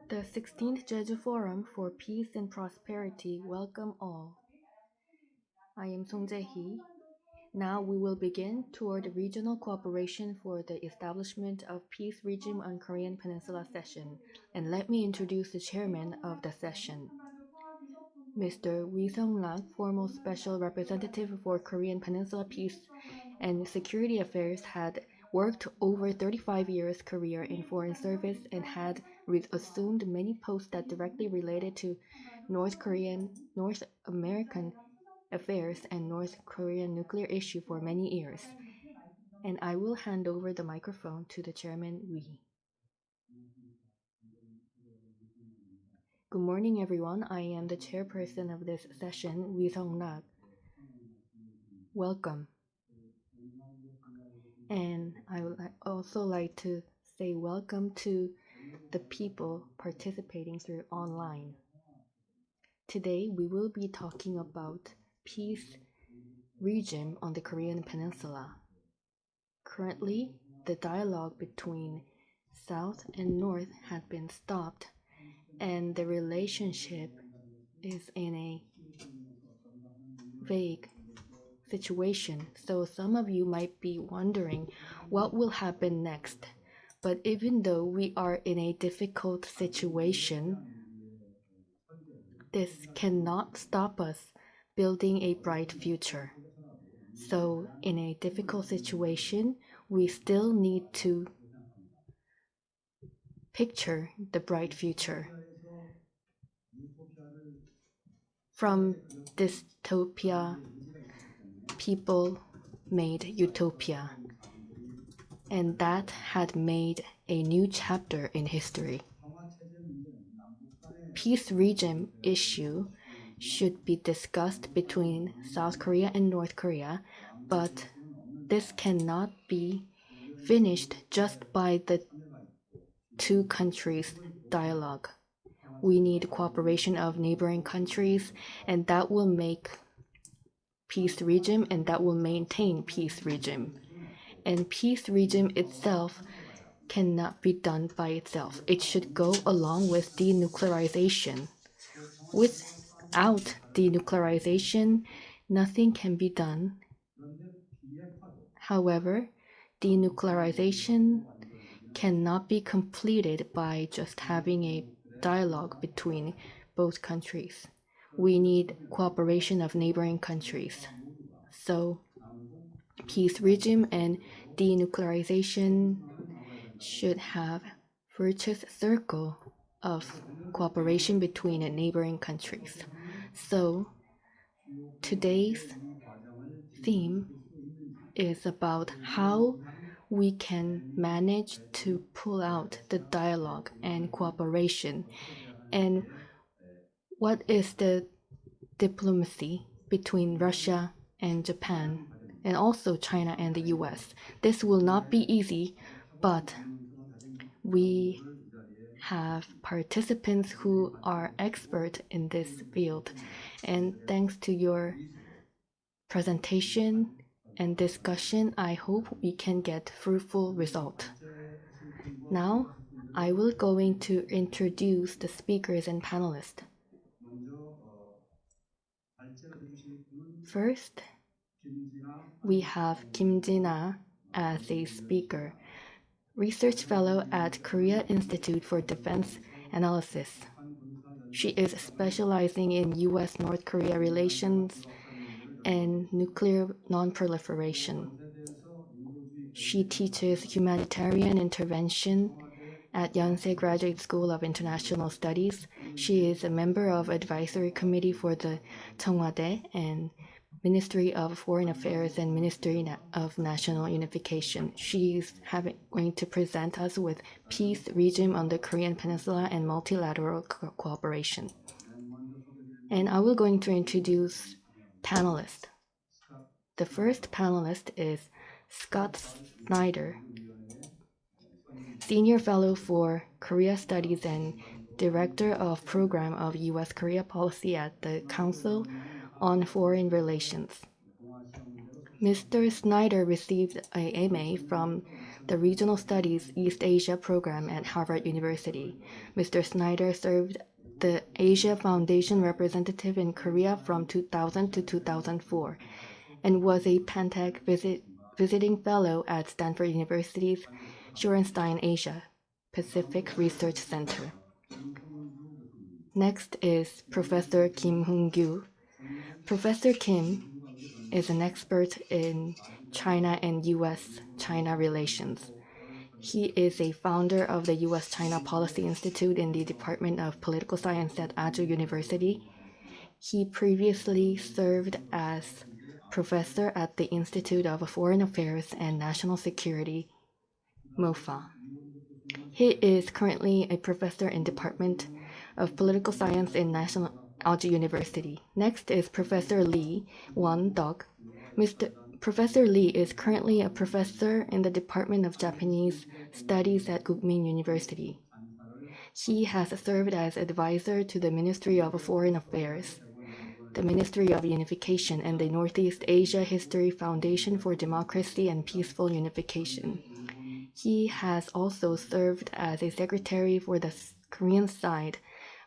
The 16th Jeju Forum for Peace and Prosperity welcome all. I am Song Jae-hee. Now we will begin toward regional cooperation for the establishment of peace regime on Korean Peninsula session, and let me introduce the chairman of the session. Mr. Wi Sung-rak, former special representative for Korean Peninsula Peace and Security Affairs, had worked over 35 years career in foreign service and had assumed many posts that directly related to North American affairs and North Korean nuclear issue for many years. And I will hand over the microphone to the chairman, Wi. Good morning, everyone. I am the chairperson of this session, Wi Sung-rak. Welcome. And I would also like to say welcome to the people participating through online. Today we will be talking about peace regime on the Korean Peninsula. Currently, the dialogue between South and North had been stopped, and the relationship is in a vague situation. So some of you might be wondering what will happen next. But even though we are in a difficult situation, this cannot stop us building a bright future. So in a difficult situation, we still need to picture the bright future. From dystopia, people made utopia, and that had made a new chapter in history. Peace regime issue should be discussed between South Korea and North Korea, but this cannot be finished just by the two countries' dialogue. We need cooperation of neighboring countries, and that will make peace regime, and that will maintain peace regime. And peace regime itself cannot be done by itself. It should go along with denuclearization. Without denuclearization, nothing can be done. However, denuclearization cannot be completed by just having a dialogue between both countries. We need cooperation of neighboring countries. So, peace regime and denuclearization should have virtuous circle of cooperation between neighboring countries. So, today's theme is about how we can manage to pull out the dialogue and cooperation, and what is the diplomacy between Russia and Japan, and also China and the US. This will not be easy, but we have participants who are expert in this field, and thanks to your presentation and discussion, I hope we can get fruitful result. Now, I will going to introduce the speakers and panelists. First, we have Kim Jin-ah as a speaker, research fellow at Korea Institute for Defense Analysis. She is specializing in U.S.-North Korea relations and nuclear non-proliferation. She teaches humanitarian intervention at Yonsei Graduate School of International Studies. She is a member of Advisory Committee for the Cheongwade and Ministry of Foreign Affairs and Ministry of National Unification. She is going to present us with peace regime on the Korean Peninsula and multilateral cooperation. And I will going to introduce panelists. The first panelist is Scott Snyder, Senior Fellow for Korea Studies and Director of Program of U.S.-Korea Policy at the Council on Foreign Relations. Mr. Snyder received a MA from the Regional Studies East Asia program at Harvard University. Mr. Snyder served the Asia Foundation representative in Korea from 2000 to 2004 and was a Pantech visiting fellow at Stanford University's Shorenstein Asia Pacific Research Center. Next is Professor Kim Hoong-gyu. Professor Kim is an expert in China and U.S.-China relations. He is a founder of the U.S.-China Policy Institute in the Department of Political Science at Jeju University. He previously served as professor at the Institute of Foreign Affairs and National Security, MOFA. He is currently a professor in Department of Political Science in National Jeju University. Next is Professor Lee Won-duk. Professor Lee is currently a professor in the Department of Japanese Studies at Kookmin University. He has served as advisor to the Ministry of Foreign Affairs, the Ministry of Unification, and the Northeast Asia History Foundation for Democracy and Peaceful Unification. He has also served as a secretary for the Korean side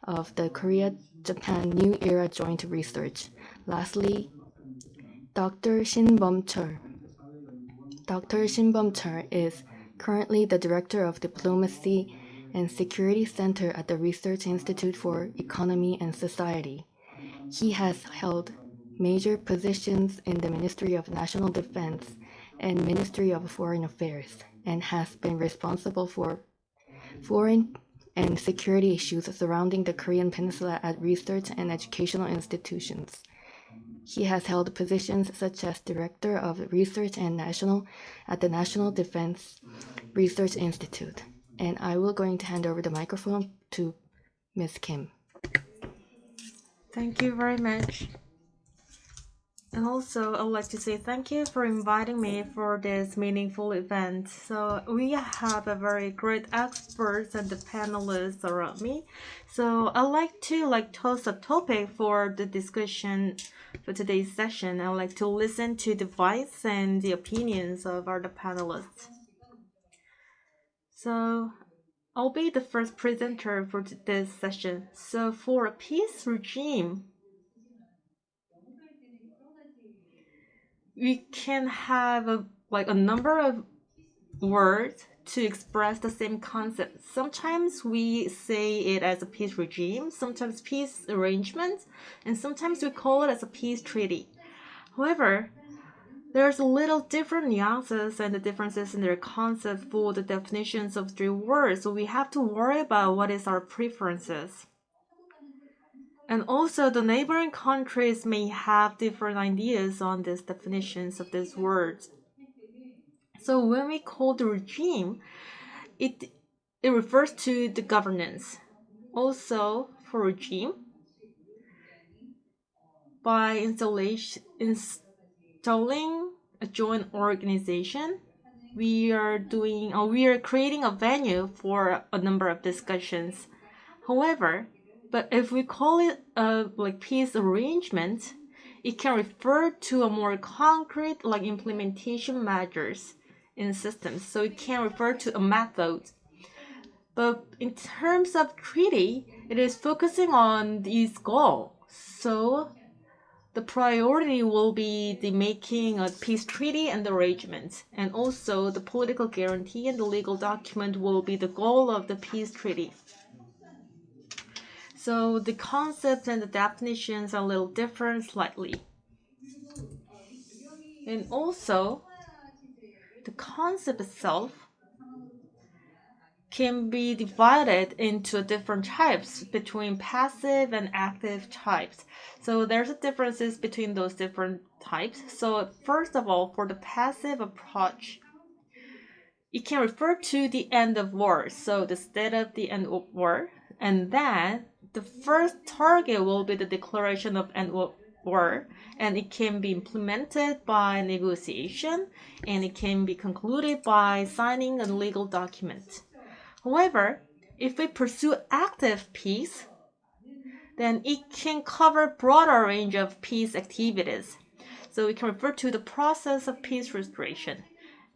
of the Korea-Japan New Era Joint Research. Lastly, Dr. Shin-bum Chul. Dr. Shin-bum Chul is currently the Director of Diplomacy and Security Center at the Research Institute for Economy and Society. He has held major positions in the Ministry of National Defense and Ministry of Foreign Affairs, and has been responsible for foreign and security issues surrounding the Korean Peninsula at research and educational institutions. He has held positions such as Director of Research and at the National Defense Research Institute. And I will going to hand over the microphone to Ms. Kim. Thank you very much. And also, I'd like to say thank you for inviting me for this meaningful event. So we have a very great experts and the panelists around me. So I'd like to toss a topic for the discussion for today's session. I'd like to listen to the voice and the opinions of our panelists. So I'll be the first presenter for this session. So for a peace regime, we can have a number of words to express the same concept. Sometimes we say it as a peace regime, sometimes peace arrangement, and sometimes we call it as a peace treaty. However, there's a little different nuances and the differences in their concept for the definitions of three words, so we have to worry about what is our preferences. And also, the neighboring countries may have different ideas on these definitions of these words. So when we call the regime, it refers to the governance. Also, for regime, by installing a joint organization, we are creating a venue for a number of discussions. However, but if we call it peace arrangement, it can refer to a more concrete implementation measures in systems. So it can refer to a method. But in terms of treaty, it is focusing on these goals. So the priority will be the making a peace treaty and arrangement. And also the political guarantee and the legal document will be the goal of the peace treaty. So the concepts and the definitions are a little different slightly. And also, the concept itself can be divided into different types between passive and active types. So there's a differences between those different types. So first of all, for the passive approach, it can refer to the end of war. So the state of the end of war, and then the first target will be the declaration of end of war, and it can be implemented by negotiation, and it can be concluded by signing a legal document. However, if we pursue active peace, then it can cover a broader range of peace activities. So we can refer to the process of peace restoration.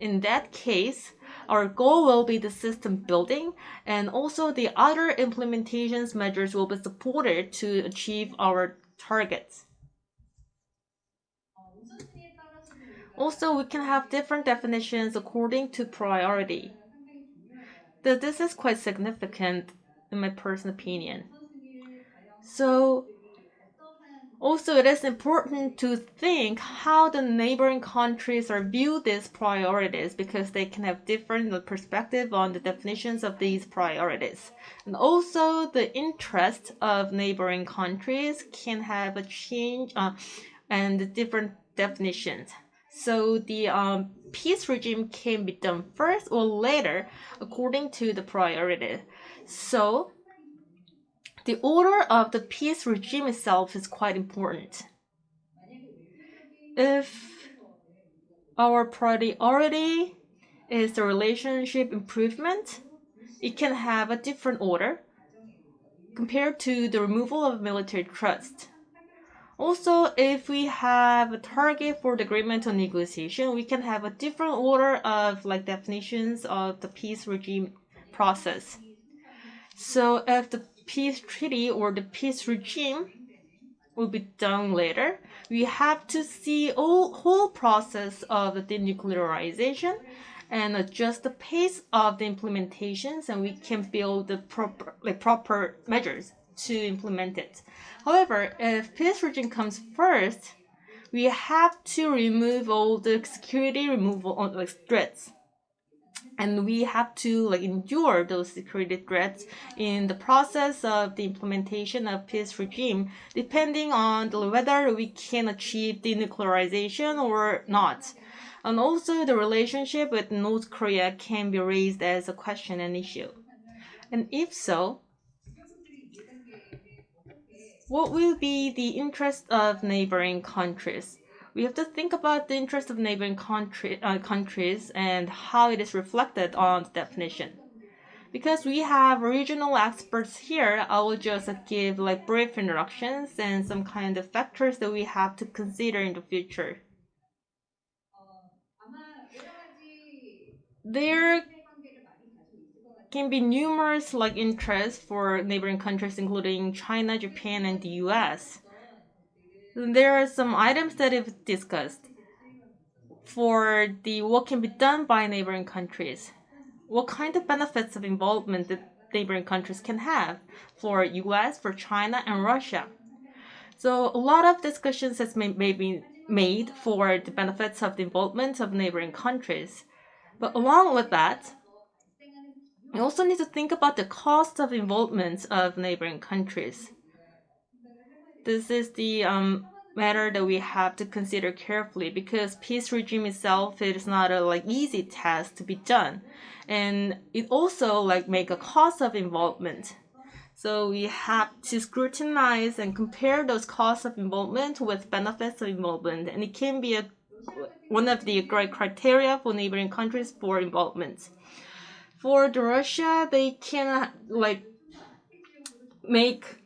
In that case, our goal will be the system building, and also the other implementations measures will be supported to achieve our targets. Also, we can have different definitions according to priority. This is quite significant in my personal opinion. So, also it is important to think how the neighboring countries are viewed these priorities, because they can have different perspective on the definitions of these priorities. And also the interest of neighboring countries can have a change and different definitions. So the peace regime can be done first or later according to the priority. So the order of the peace regime itself is quite important. If our priority is the relationship improvement, it can have a different order compared to the removal of military trust. Also, if we have a target for the agreement or negotiation, we can have a different order of definitions of the peace regime process. So if the peace treaty or the peace regime will be done later, we have to see whole process of the denuclearization and adjust the pace of the implementations, and we can build the proper measures to implement it. However, if peace regime comes first, we have to remove all the security removal threats. And we have to endure those security threats in the process of the implementation of peace regime, depending on whether we can achieve denuclearization or not. And also the relationship with North Korea can be raised as a question and issue. And if so, what will be the interest of neighboring countries? We have to think about the interest of neighboring countries and how it is reflected on the definition. Because we have regional experts here, I will just give brief introductions and some kind of factors that we have to consider in the future. There can be numerous interests for neighboring countries, including China, Japan, and the US. There are some items that we've discussed for what can be done by neighboring countries. What kind of benefits of involvement that neighboring countries can have for US, for China, and Russia. So a lot of discussions has been made for the benefits of the involvement of neighboring countries. But along with that, we also need to think about the cost of involvement of neighboring countries. This is the matter that we have to consider carefully, because peace regime itself is not a easy task to be done, and it also make a cost of involvement. So we have to scrutinize and compare those costs of involvement with benefits of involvement, and it can be one of the great criteria for neighboring countries for involvement. For Russia, they can make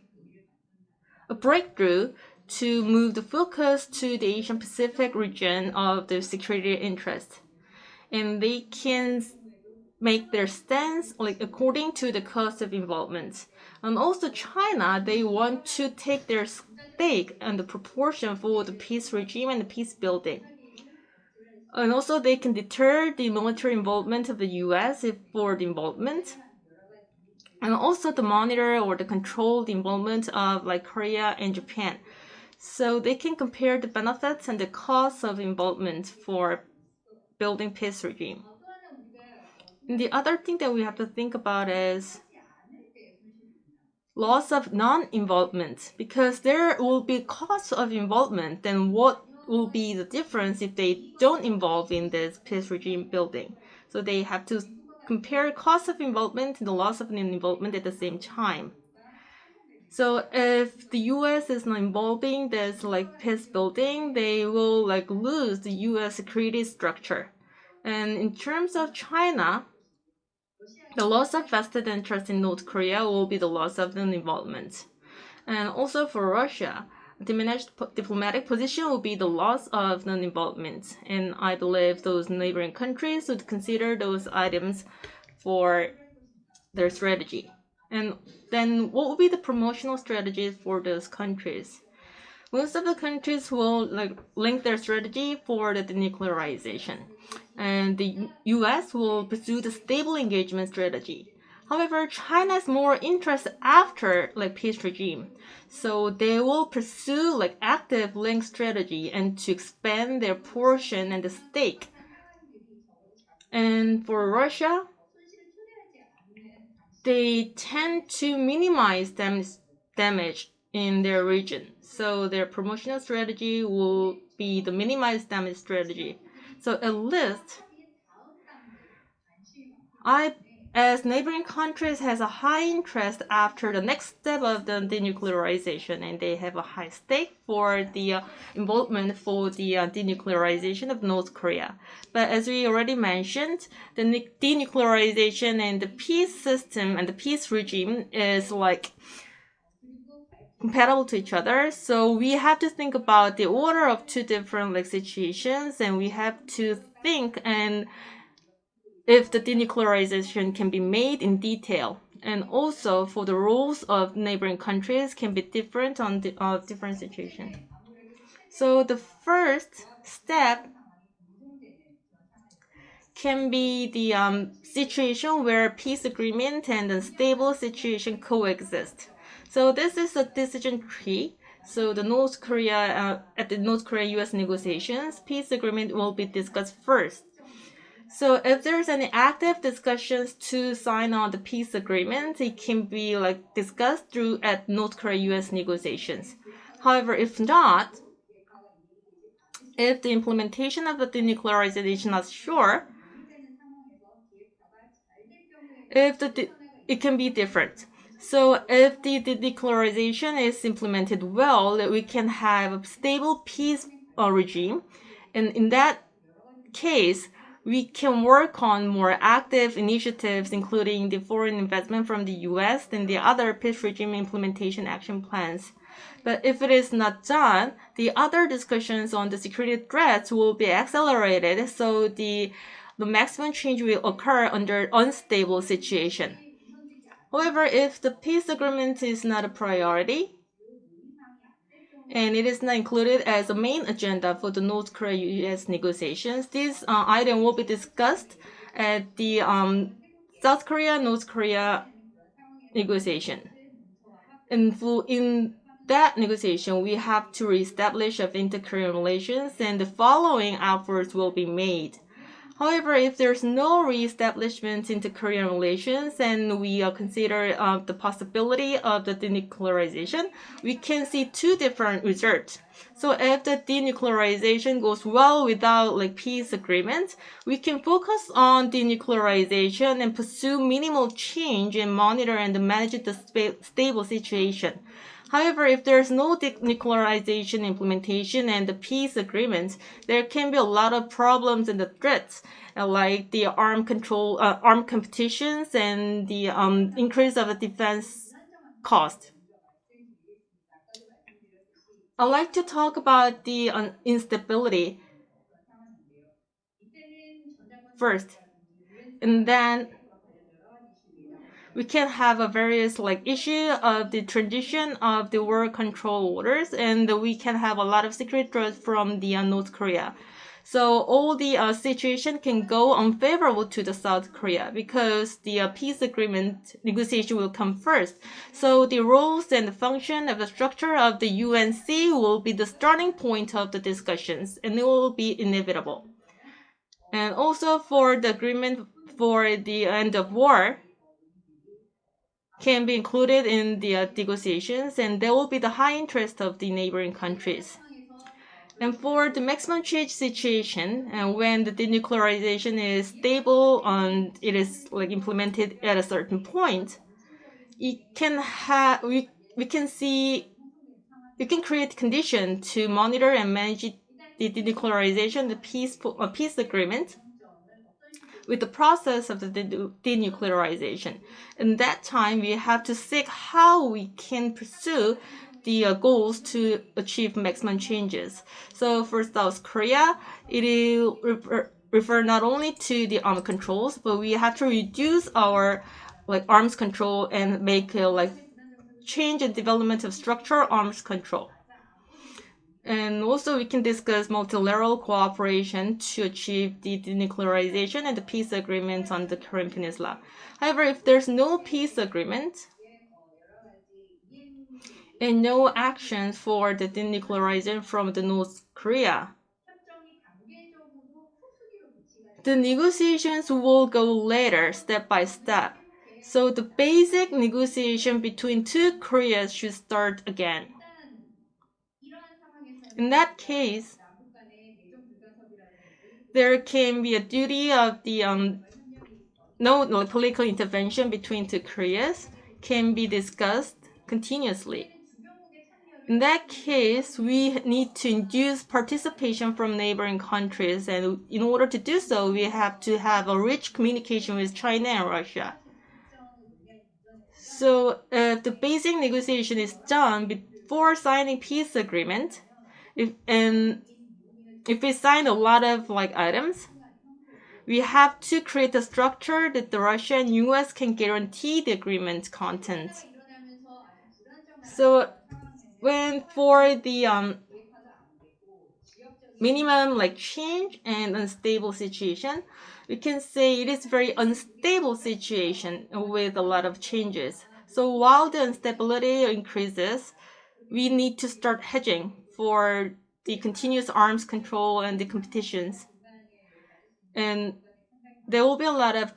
a breakthrough to move the focus to the Asian Pacific region of their security interest. And they can make their stance according to the cost of involvement. And also China, they want to take their stake and the proportion for the peace regime and the peace building. And also they can deter the military involvement of the US for the involvement. And also the monitor or the control the involvement of Korea and Japan. So they can compare the benefits and the costs of involvement for building peace regime. And the other thing that we have to think about is loss of non-involvement, because there will be costs of involvement. Then what will be the difference if they don't involve in this peace regime building? So they have to compare cost of involvement and the loss of involvement at the same time. So if the US is not involving this peace building, they will lose the US security structure. And in terms of China, the loss of vested interest in North Korea will be the loss of the involvement. And also for Russia, diminished diplomatic position will be the loss of non-involvement. And I believe those neighboring countries would consider those items for their strategy. And then what will be the promotional strategies for those countries? Most of the countries will link their strategy for the denuclearization. And the US will pursue the stable engagement strategy. However, China is more interested after peace regime. So they will pursue active link strategy and to expand their portion and the stake. And for Russia, they tend to minimize damage in their region. So their promotional strategy will be the minimize damage strategy. So at least as neighboring countries has a high interest after the next step of the denuclearization, and they have a high stake for the involvement for the denuclearization of North Korea. But as we already mentioned, the denuclearization and the peace system and the peace regime is compatible to each other. So we have to think about the order of two different situations, and we have to think and if the denuclearization can be made in detail. And also for the rules of neighboring countries can be different on the different situations. So the first step can be the situation where peace agreement and a stable situation coexist. So this is a decision tree. So the North Korea at the North Korea-US negotiations, peace agreement will be discussed first. So if there's any active discussions to sign on the peace agreement, it can be discussed through at North Korea-US negotiations. However, if not, if the implementation of the denuclearization is not sure, it can be different. So if the denuclearization is implemented well, we can have a stable peace regime, and in that case, we can work on more active initiatives, including the foreign investment from the US and the other peace regime implementation action plans. But if it is not done, the other discussions on the security threats will be accelerated, so the maximum change will occur under unstable situation. However, if the peace agreement is not a priority, and it is not included as a main agenda for the North Korea-US negotiations, this item will be discussed at the South Korea-North Korea negotiation. And in that negotiation, we have to reestablish of inter-Korean relations, and the following efforts will be made. However, if there's no reestablishment into Korean relations and we consider the possibility of the denuclearization, we can see two different results. So if the denuclearization goes well without peace agreement, we can focus on denuclearization and pursue minimal change and monitor and manage the stable situation. However, if there's no denuclearization implementation and the peace agreement, there can be a lot of problems and the threats, like the armed competitions and the increase of the defense cost. I'd like to talk about the instability first, and then we can have a various issue of the transition of the war control orders, and we can have a lot of secret threats from the North Korea. So all the situation can go unfavorable to the South Korea because the peace agreement negotiation will come first. So the roles and the function of the structure of the UNC will be the starting point of the discussions, and it will be inevitable. And also for the agreement for the end of war, can be included in the negotiations, and there will be the high interest of the neighboring countries. And for the maximum change situation, and when the denuclearization is stable and it is implemented at a certain point, it can have we can create condition to monitor and manage the denuclearization, the peace agreement, with the process of the denuclearization. In that time, we have to seek how we can pursue the goals to achieve maximum changes. So for South Korea, it will refer not only to the arm controls, but we have to reduce our arms control and make change and development of structural arms control. And also we can discuss multilateral cooperation to achieve the denuclearization and the peace agreement on the Korean Peninsula. However, if there's no peace agreement and no action for the denuclearization from the North Korea, the negotiations will go later, step by step. So the basic negotiation between two Koreas should start again. In that case, there can be a duty of the no political intervention between two Koreas can be discussed continuously. In that case, we need to induce participation from neighboring countries, and in order to do so, we have to have a rich communication with China and Russia. So if the basic negotiation is done before signing peace agreement, if we sign a lot of items, we have to create a structure that the Russia and US can guarantee the agreement content. So when for the minimum change and unstable situation, we can say it is very unstable situation with a lot of changes. So while the instability increases, we need to start hedging for the continuous arms control and the competitions. And there will be a lot of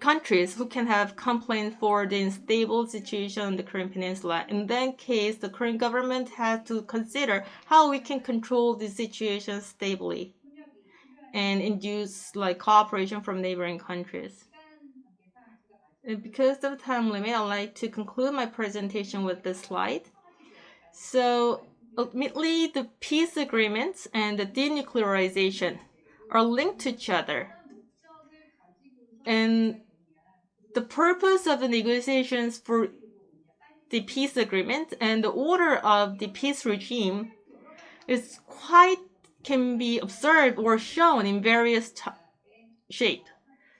countries who can have complaints for the unstable situation on the Korean Peninsula. In that case, the Korean government has to consider how we can control the situation stably and induce cooperation from neighboring countries. And because of time limit, I'd like to conclude my presentation with this slide. So ultimately, the peace agreements and the denuclearization are linked to each other. And the purpose of the negotiations for the peace agreement and the order of the peace regime is can be observed or shown in various shapes.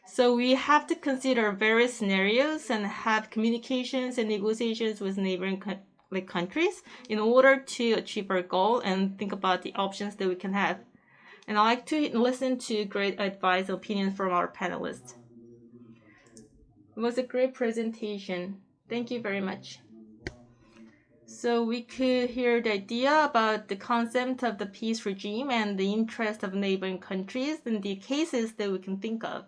So we have to consider various scenarios and have communications and negotiations with neighboring countries in order to achieve our goal and think about the options that we can have. And I like to listen to great advice and opinions from our panelists. It was a great presentation. Thank you very much. So we could hear the idea about the concept of the peace regime and the interest of neighboring countries and the cases that we can think of.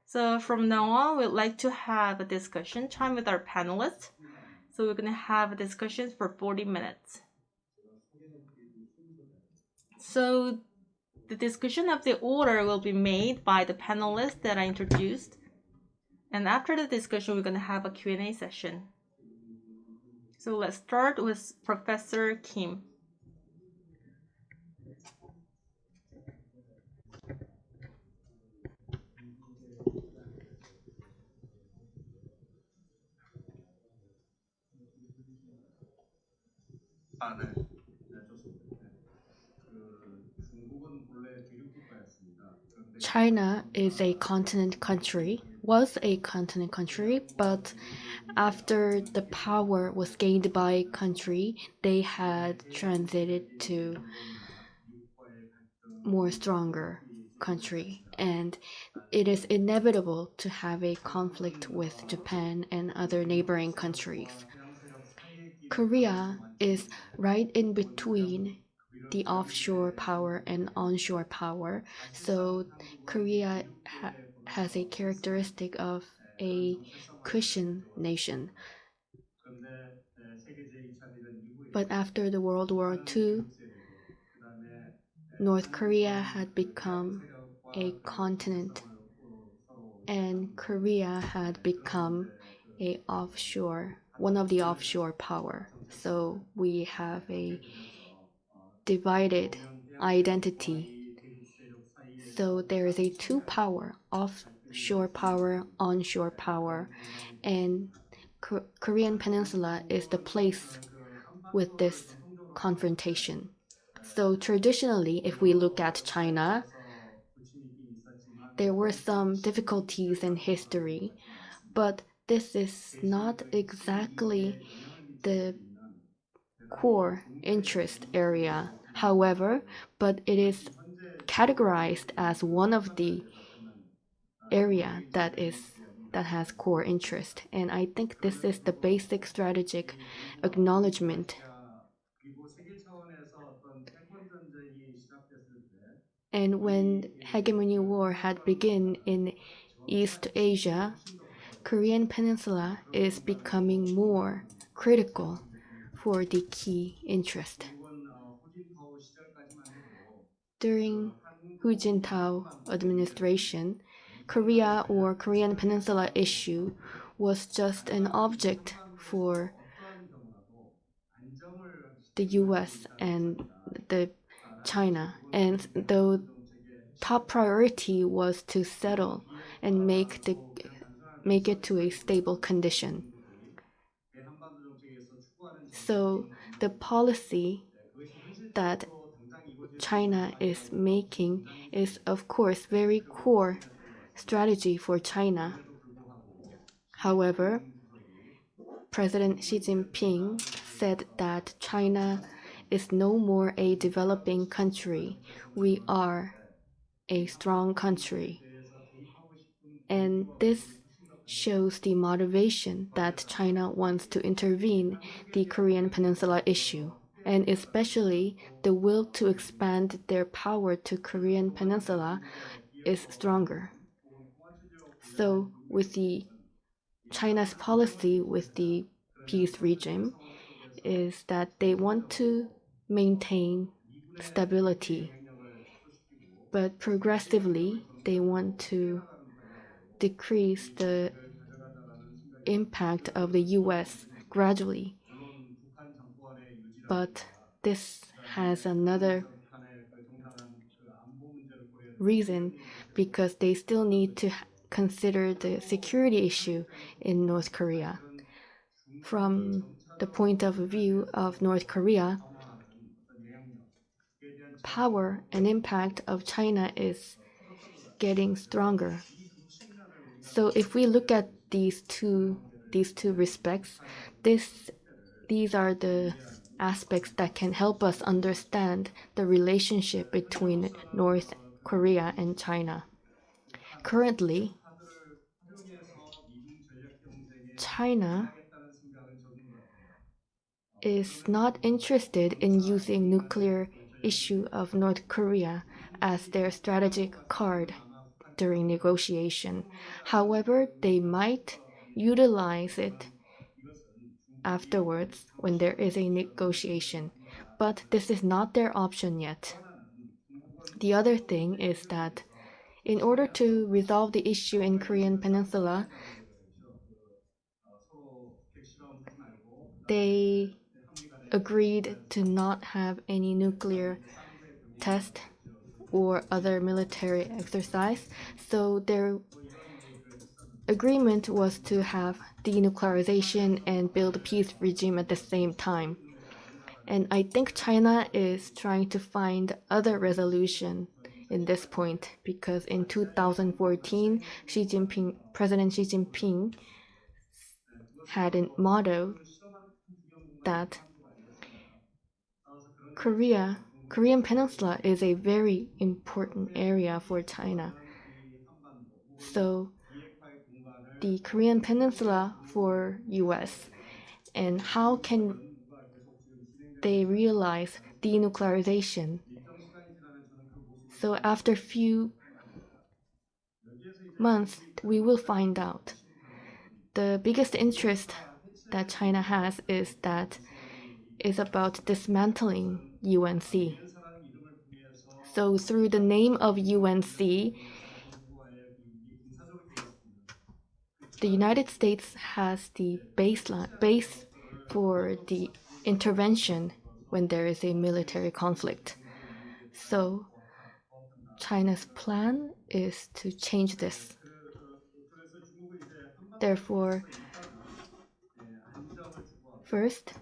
So from now on, we'd like to have a discussion time with our panelists. So we're going to have discussions for 40 minutes. So the discussion of the order will be made by the panelists that I introduced. And after the discussion, we're going to have a Q&A session. So let's start with Professor Kim. China is a continent country, was a continent country, but after the power was gained by a country, they had transited to more stronger country, and it is inevitable to have a conflict with Japan and other neighboring countries. Korea is right in between the offshore power and onshore power, so Korea has a characteristic of a cushion nation. But after the World War II, North Korea had become a continent, and Korea had become one of the offshore power. So we have a divided identity. So there is a two power, offshore power, onshore power, and Korean Peninsula is the place with this confrontation. So traditionally, if we look at China, there were some difficulties in history, but this is not exactly the core interest area. However, but it is categorized as one of the area that has core interest. And I think this is the basic strategic acknowledgement. And when hegemony war had begun in East Asia, Korean Peninsula is becoming more critical for the key interest. During Hu Jintao administration, Korea or Korean Peninsula issue was just an object for the US and the China, and the top priority was to settle and make it to a stable condition. So the policy that China is making is, of course, very core strategy for China. However, President Xi Jinping said that China is no more a developing country. We are a strong country. And this shows the motivation that China wants to intervene the Korean Peninsula issue, and especially the will to expand their power to Korean Peninsula is stronger. So with the China's policy with the peace regime is that they want to maintain stability, but progressively they want to decrease the impact of the US gradually. But this has another reason because they still need to consider the security issue in North Korea. From the point of view of North Korea, power and impact of China is getting stronger. So if we look at these two respects, these are the aspects that can help us understand the relationship between North Korea and China. Currently, China is not interested in using nuclear issue of North Korea as their strategic card during negotiation. However, they might utilize it afterwards when there is a negotiation, but this is not their option yet. The other thing is that in order to resolve the issue in Korean Peninsula, they agreed to not have any nuclear test or other military exercise. So their agreement was to have denuclearization and build a peace regime at the same time. And I think China is trying to find other resolution in this point because in 2014, President Xi Jinping had a motto that Korean Peninsula is a very important area for China. So the Korean Peninsula for US and how can they realize denuclearization. So after a few months, we will find out. The biggest interest that China has is about dismantling UNC. So through the name of UNC, the United States has the base for the intervention when there is a military conflict. So China's plan is to change this. Therefore, first,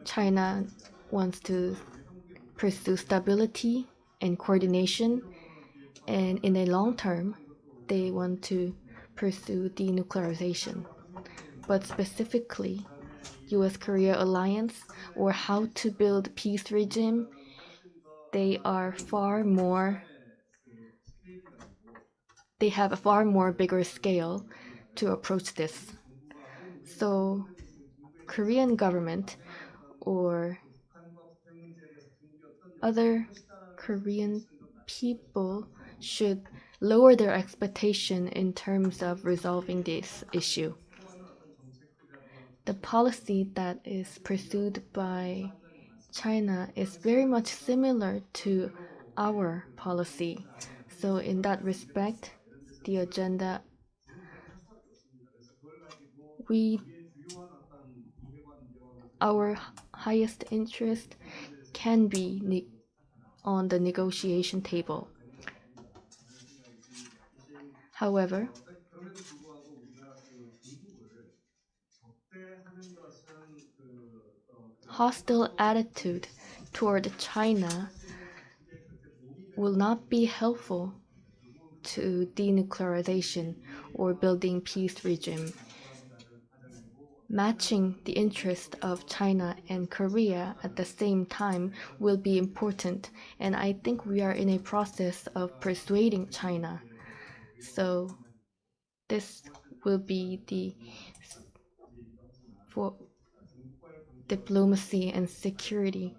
China wants to pursue stability and coordination, and in a long term, they want to pursue denuclearization. But specifically, US-Korea alliance or how to build peace regime, they have a far more bigger scale to approach this. So Korean government or other Korean people should lower their expectation in terms of resolving this issue. The policy that is pursued by China is very much similar to our policy. So in that respect, the agenda, our highest interest can be on the negotiation table. However, hostile attitude toward China will not be helpful to denuclearization or building peace regime. Matching the interest of China and Korea at the same time will be important, and I think we are in a process of persuading China. So this will be for diplomacy and security.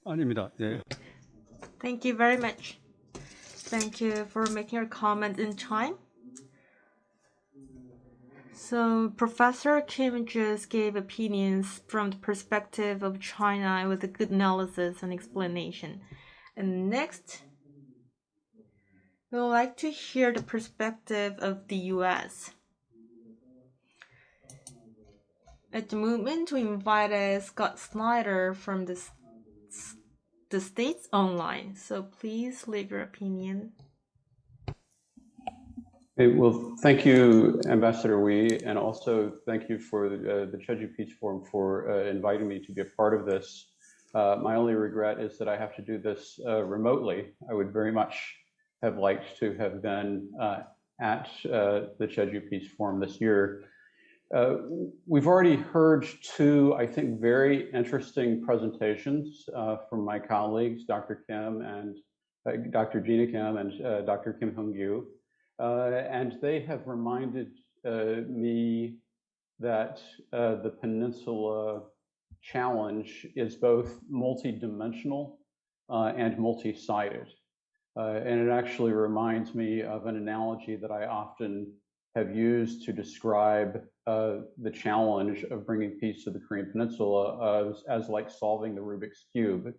아닙니다. 네. Thank you very much. Thank you for making your comment in time. So Professor Kim just gave opinions from the perspective of China with a good analysis and explanation. And next, we would like to hear the perspective of the US. At the moment, we invited Scott Snyder from the States online. So please leave your opinion. Okay, well, thank you, Ambassador Wee, and also thank you for the Jeju Peace Forum for inviting me to be a part of this. My only regret is that I have to do this remotely. I would very much have liked to have been at the Jeju Peace Forum this year. We've already heard two, I think, very interesting presentations from my colleagues, Dr. Kim and Dr. Gina Kim and Dr. Kim Hung-gyu. And they have reminded me that the Peninsula challenge is both multidimensional and multi-sided. And it actually reminds me of an analogy that I often have used to describe the challenge of bringing peace to the Korean Peninsula as like solving the Rubik's Cube,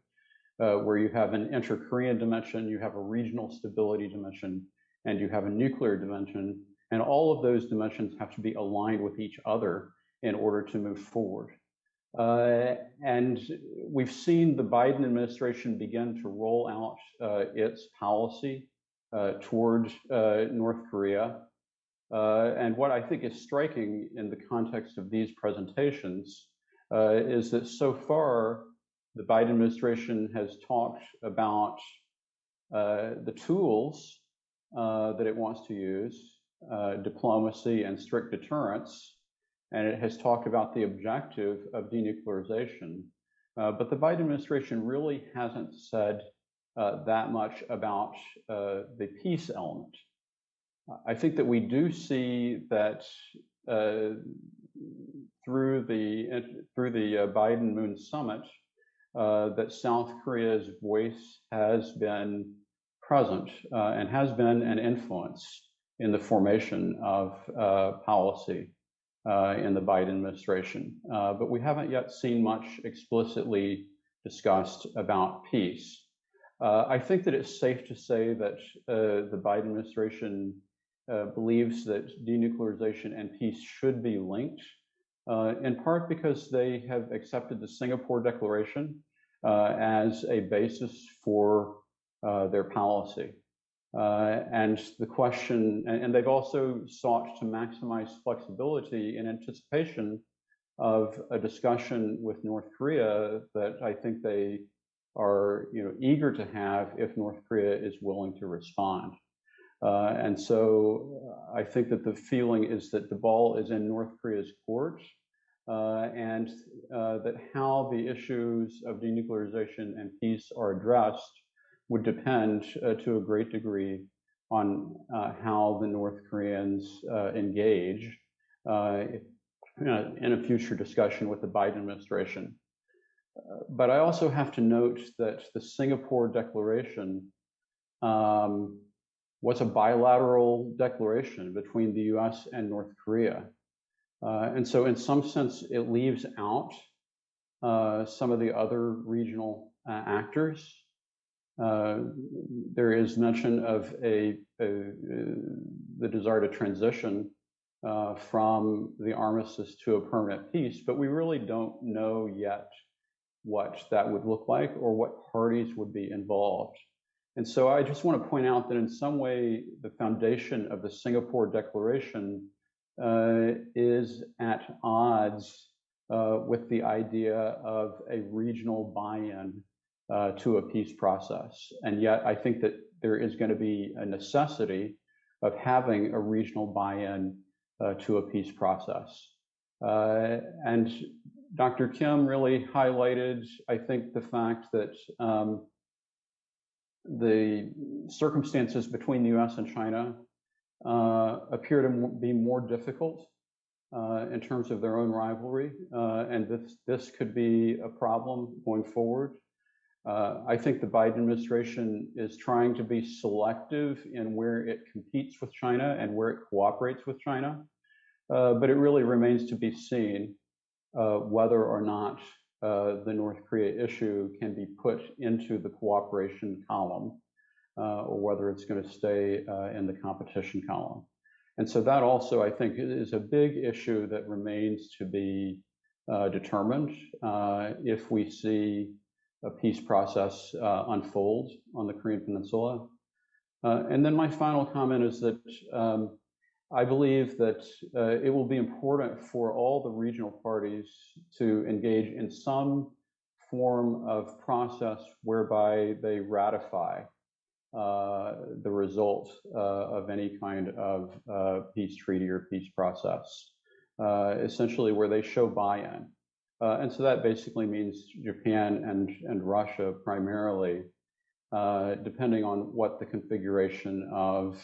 where you have an inter-Korean dimension, you have a regional stability dimension, and you have a nuclear dimension, and all of those dimensions have to be aligned with each other in order to move forward. And we've seen the Biden administration begin to roll out its policy toward North Korea. And what I think is striking in the context of these presentations is that so far, the Biden administration has talked about the tools that it wants to use, diplomacy and strict deterrence, and it has talked about the objective of denuclearization. But the Biden administration really hasn't said that much about the peace element. I think that we do see that through the Biden-Moon summit, that South Korea's voice has been present and has been an influence in the formation of policy in the Biden administration. But we haven't yet seen much explicitly discussed about peace. I think that it's safe to say that the Biden administration believes that denuclearization and peace should be linked, in part because they have accepted the Singapore Declaration as a basis for their policy. And the question, and they've also sought to maximize flexibility in anticipation of a discussion with North Korea that I think they are eager to have if North Korea is willing to respond. And so I think that the feeling is that the ball is in North Korea's court, and that how the issues of denuclearization and peace are addressed would depend to a great degree on how the North Koreans engage in a future discussion with the Biden administration. But I also have to note that the Singapore Declaration was a bilateral declaration between the US and North Korea. And so in some sense, it leaves out some of the other regional actors. There is mention of the desire to transition from the armistice to a permanent peace, but we really don't know yet what that would look like or what parties would be involved. And so I just want to point out that in some way, the foundation of the Singapore Declaration is at odds with the idea of a regional buy-in to a peace process. And yet I think that there is going to be a necessity of having a regional buy-in to a peace process. And Dr. Kim really highlighted, I think, the fact that the circumstances between the US and China appear to be more difficult in terms of their own rivalry, and this could be a problem going forward. I think the Biden administration is trying to be selective in where it competes with China and where it cooperates with China, but it really remains to be seen whether or not the North Korea issue can be put into the cooperation column or whether it's going to stay in the competition column. And so that also, I think, is a big issue that remains to be determined if we see a peace process unfold on the Korean Peninsula. And then my final comment is that I believe that it will be important for all the regional parties to engage in some form of process whereby they ratify the result of any kind of peace treaty or peace process, essentially where they show buy-in. And so that basically means Japan and Russia primarily, depending on what the configuration of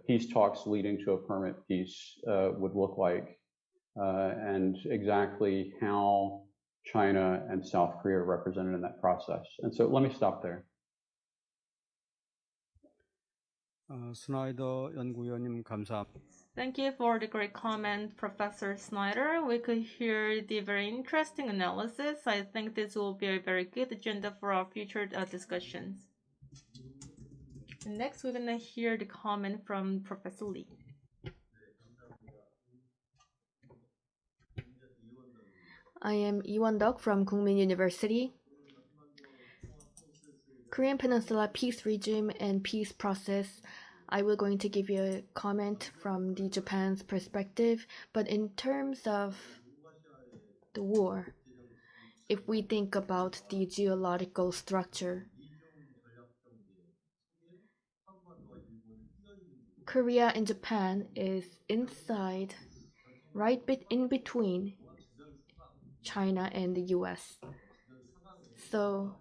peace talks leading to a permanent peace would look like, and exactly how China and South Korea are represented in that process. And so let me stop there. 스나이더 연구위원님 감사합니다. Thank you for the great comment, Professor Snyder. We could hear the very interesting analysis. I think this will be a very good agenda for our future discussions. And next, we're going to hear the comment from Professor Lee. I am Lee Won-duk from Kookmin University. Korean Peninsula peace regime and peace process. I will going to give you a comment from the Japan's perspective, but in terms of the war, if we think about the geological structure, Korea and Japan is inside, right in between China and the US. So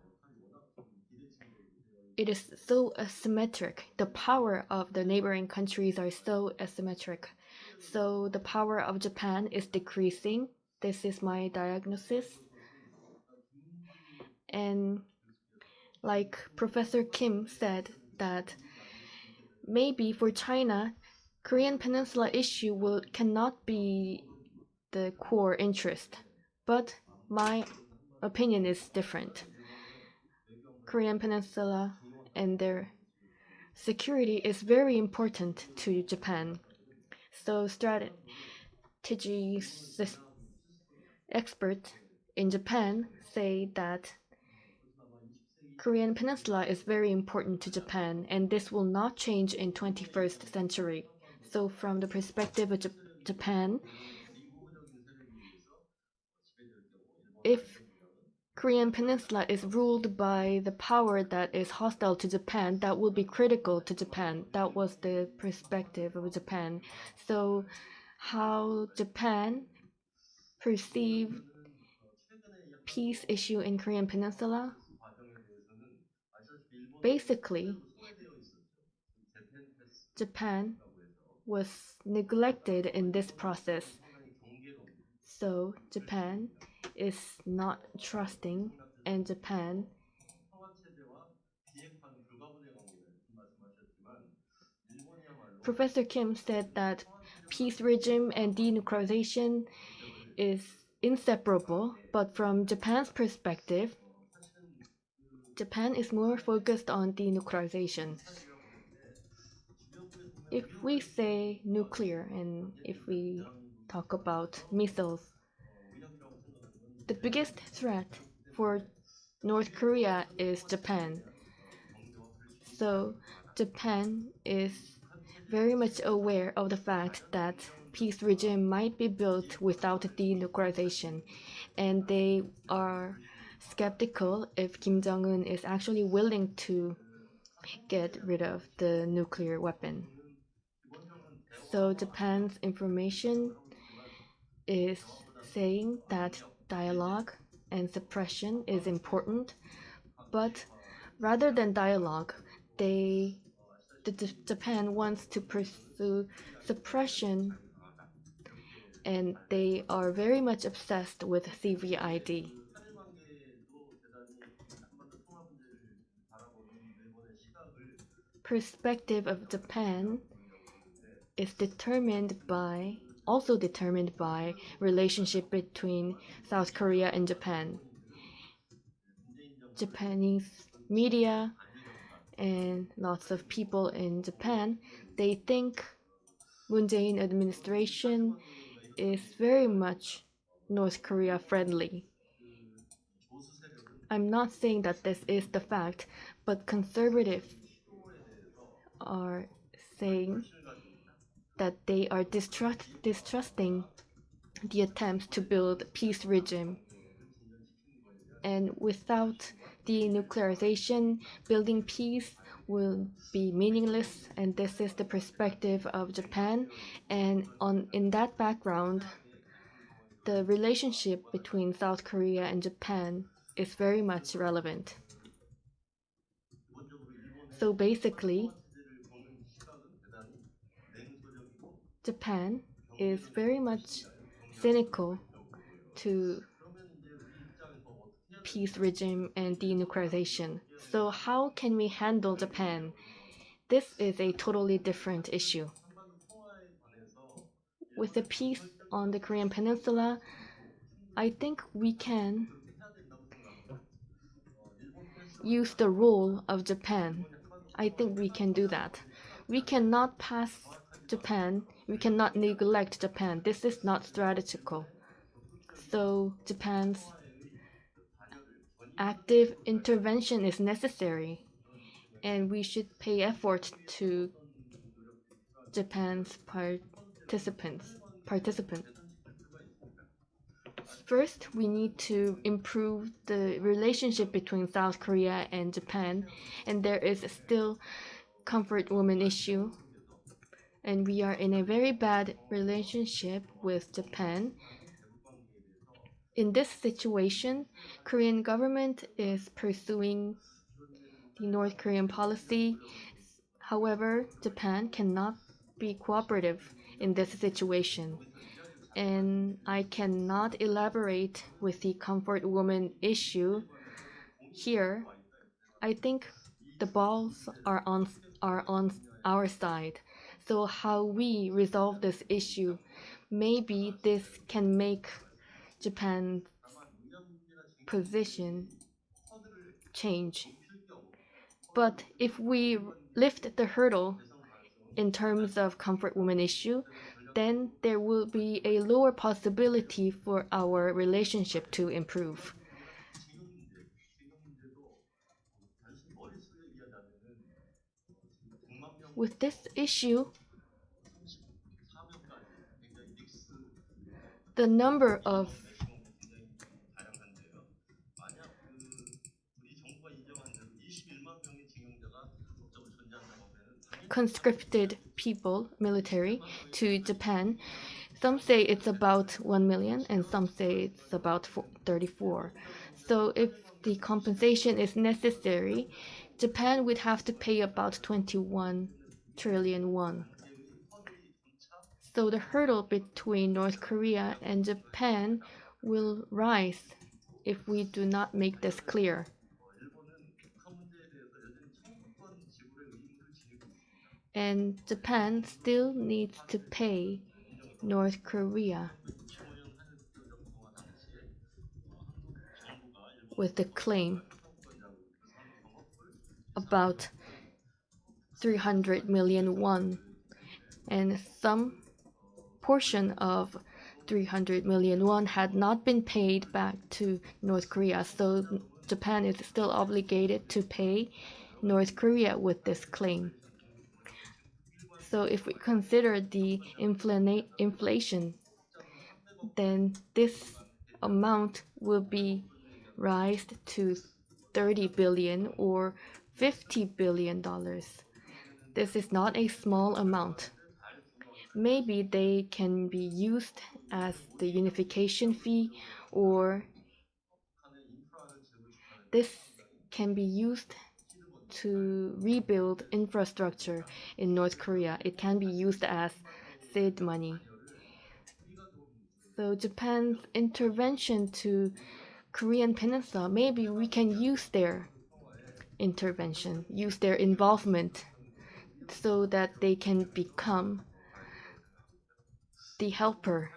it is so asymmetric. The power of the neighboring countries are so asymmetric. So the power of Japan is decreasing. This is my diagnosis. And like Professor Kim said, that maybe for China, Korean Peninsula issue cannot be the core interest. But my opinion is different. Korean Peninsula and their security is very important to Japan. So strategy experts in Japan say that Korean Peninsula is very important to Japan, and this will not change in 21st century. So from the perspective of Japan, if Korean Peninsula is ruled by the power that is hostile to Japan, that will be critical to Japan. That was the perspective of Japan. So how Japan perceived peace issue in Korean Peninsula, basically Japan was neglected in this process. So Japan is not trusting, and Japan Professor Kim said that peace regime and denuclearization is inseparable, but from Japan's perspective, Japan is more focused on denuclearization. If we say nuclear and if we talk about missiles, the biggest threat for North Korea is Japan. So Japan is very much aware of the fact that peace regime might be built without denuclearization, and they are skeptical if Kim Jong-un is actually willing to get rid of the nuclear weapon. So Japan's information is saying that dialogue and suppression is important, but rather than dialogue, Japan wants to pursue suppression, and they are very much obsessed with CVID. Perspective of Japan is also determined by relationship between South Korea and Japan. Japanese media and lots of people in Japan, they think Moon Jae-in administration is very much North Korea friendly. I'm not saying that this is the fact, but conservatives are saying that they are distrusting the attempts to build peace regime. And without denuclearization, building peace will be meaningless, and this is the perspective of Japan. And in that background, the relationship between South Korea and Japan is very much relevant. So basically, Japan is very much cynical to peace regime and denuclearization. So how can we handle Japan? This is a totally different issue. With the peace on the Korean Peninsula, I think we can use the role of Japan. I think we can do that. We cannot pass Japan. We cannot neglect Japan. This is not strategical. So Japan's active intervention is necessary, and we should pay effort to Japan's participants. First, we need to improve the relationship between South Korea and Japan, and there is still comfort woman issue, and we are in a very bad relationship with Japan. In this situation, Korean government is pursuing the North Korean policy. However, Japan cannot be cooperative in this situation. And I cannot elaborate with the comfort woman issue here. I think the balls are on our side. So how we resolve this issue, maybe this can make Japan's position change. But if we lift the hurdle in terms of comfort woman issue, then there will be a lower possibility for our relationship to improve. with this issue, the number of conscripted people, military, to Japan, some say it's about 1 million and some say it's about 34. So if the compensation is necessary, Japan would have to pay about 21 trillion won. So the hurdle between North Korea and Japan will rise if we do not make this clear. And Japan still needs to pay North Korea with the claim about 300 million won, and some portion of 300 million won had not been paid back to North Korea, so Japan is still obligated to pay North Korea with this claim. So if we consider the inflation, then this amount will be raised to 30 billion or $50 billion. This is not a small amount. Maybe they can be used as the unification fee, or this can be used to rebuild infrastructure in North Korea. It can be used as seed money. So Japan's intervention to Korean Peninsula, maybe we can use their intervention, use their involvement so that they can become the helper.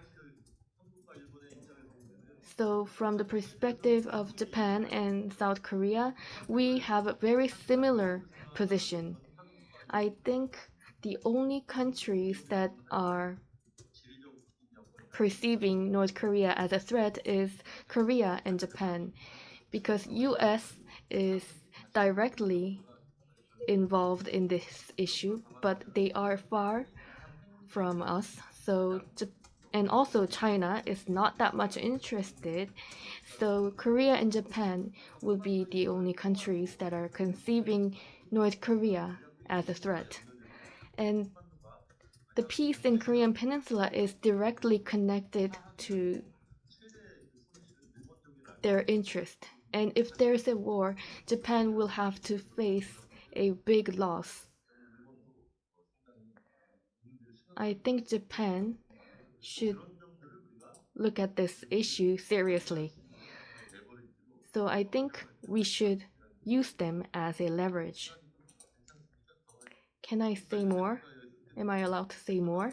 So from the perspective of Japan and South Korea, we have a very similar position. I think the only countries that are perceiving North Korea as a threat is Korea and Japan, because US is directly involved in this issue, but they are far from us. And also China is not that much interested. So Korea and Japan will be the only countries that are conceiving North Korea as a threat. And the peace in Korean Peninsula is directly connected to their interest. And if there's a war, Japan will have to face a big loss. I think Japan should look at this issue seriously. So I think we should use them as a leverage. Can I say more? Am I allowed to say more?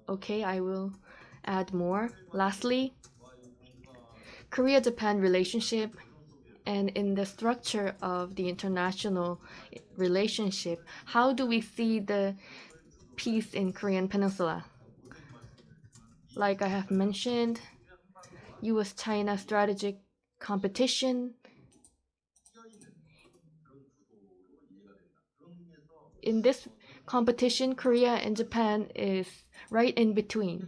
Okay, I will add more. Lastly, Korea-Japan relationship, and in the structure of the international relationship, how do we see the peace in Korean Peninsula? Like I have mentioned, US-China strategic competition. In this competition, Korea and Japan is right in between.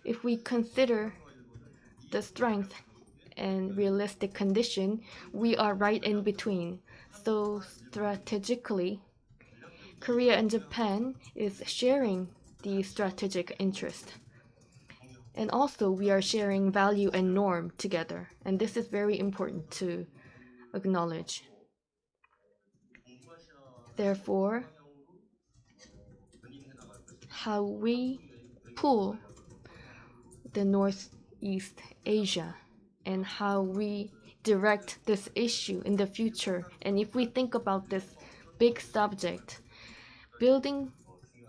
If we consider the strength and realistic condition, we are right in between. So strategically, Korea and Japan is sharing the strategic interest. And also we are sharing value and norm together. And this is very important to acknowledge. Therefore, how we pull the Northeast Asia and how we direct this issue in the future. And if we think about this big subject, building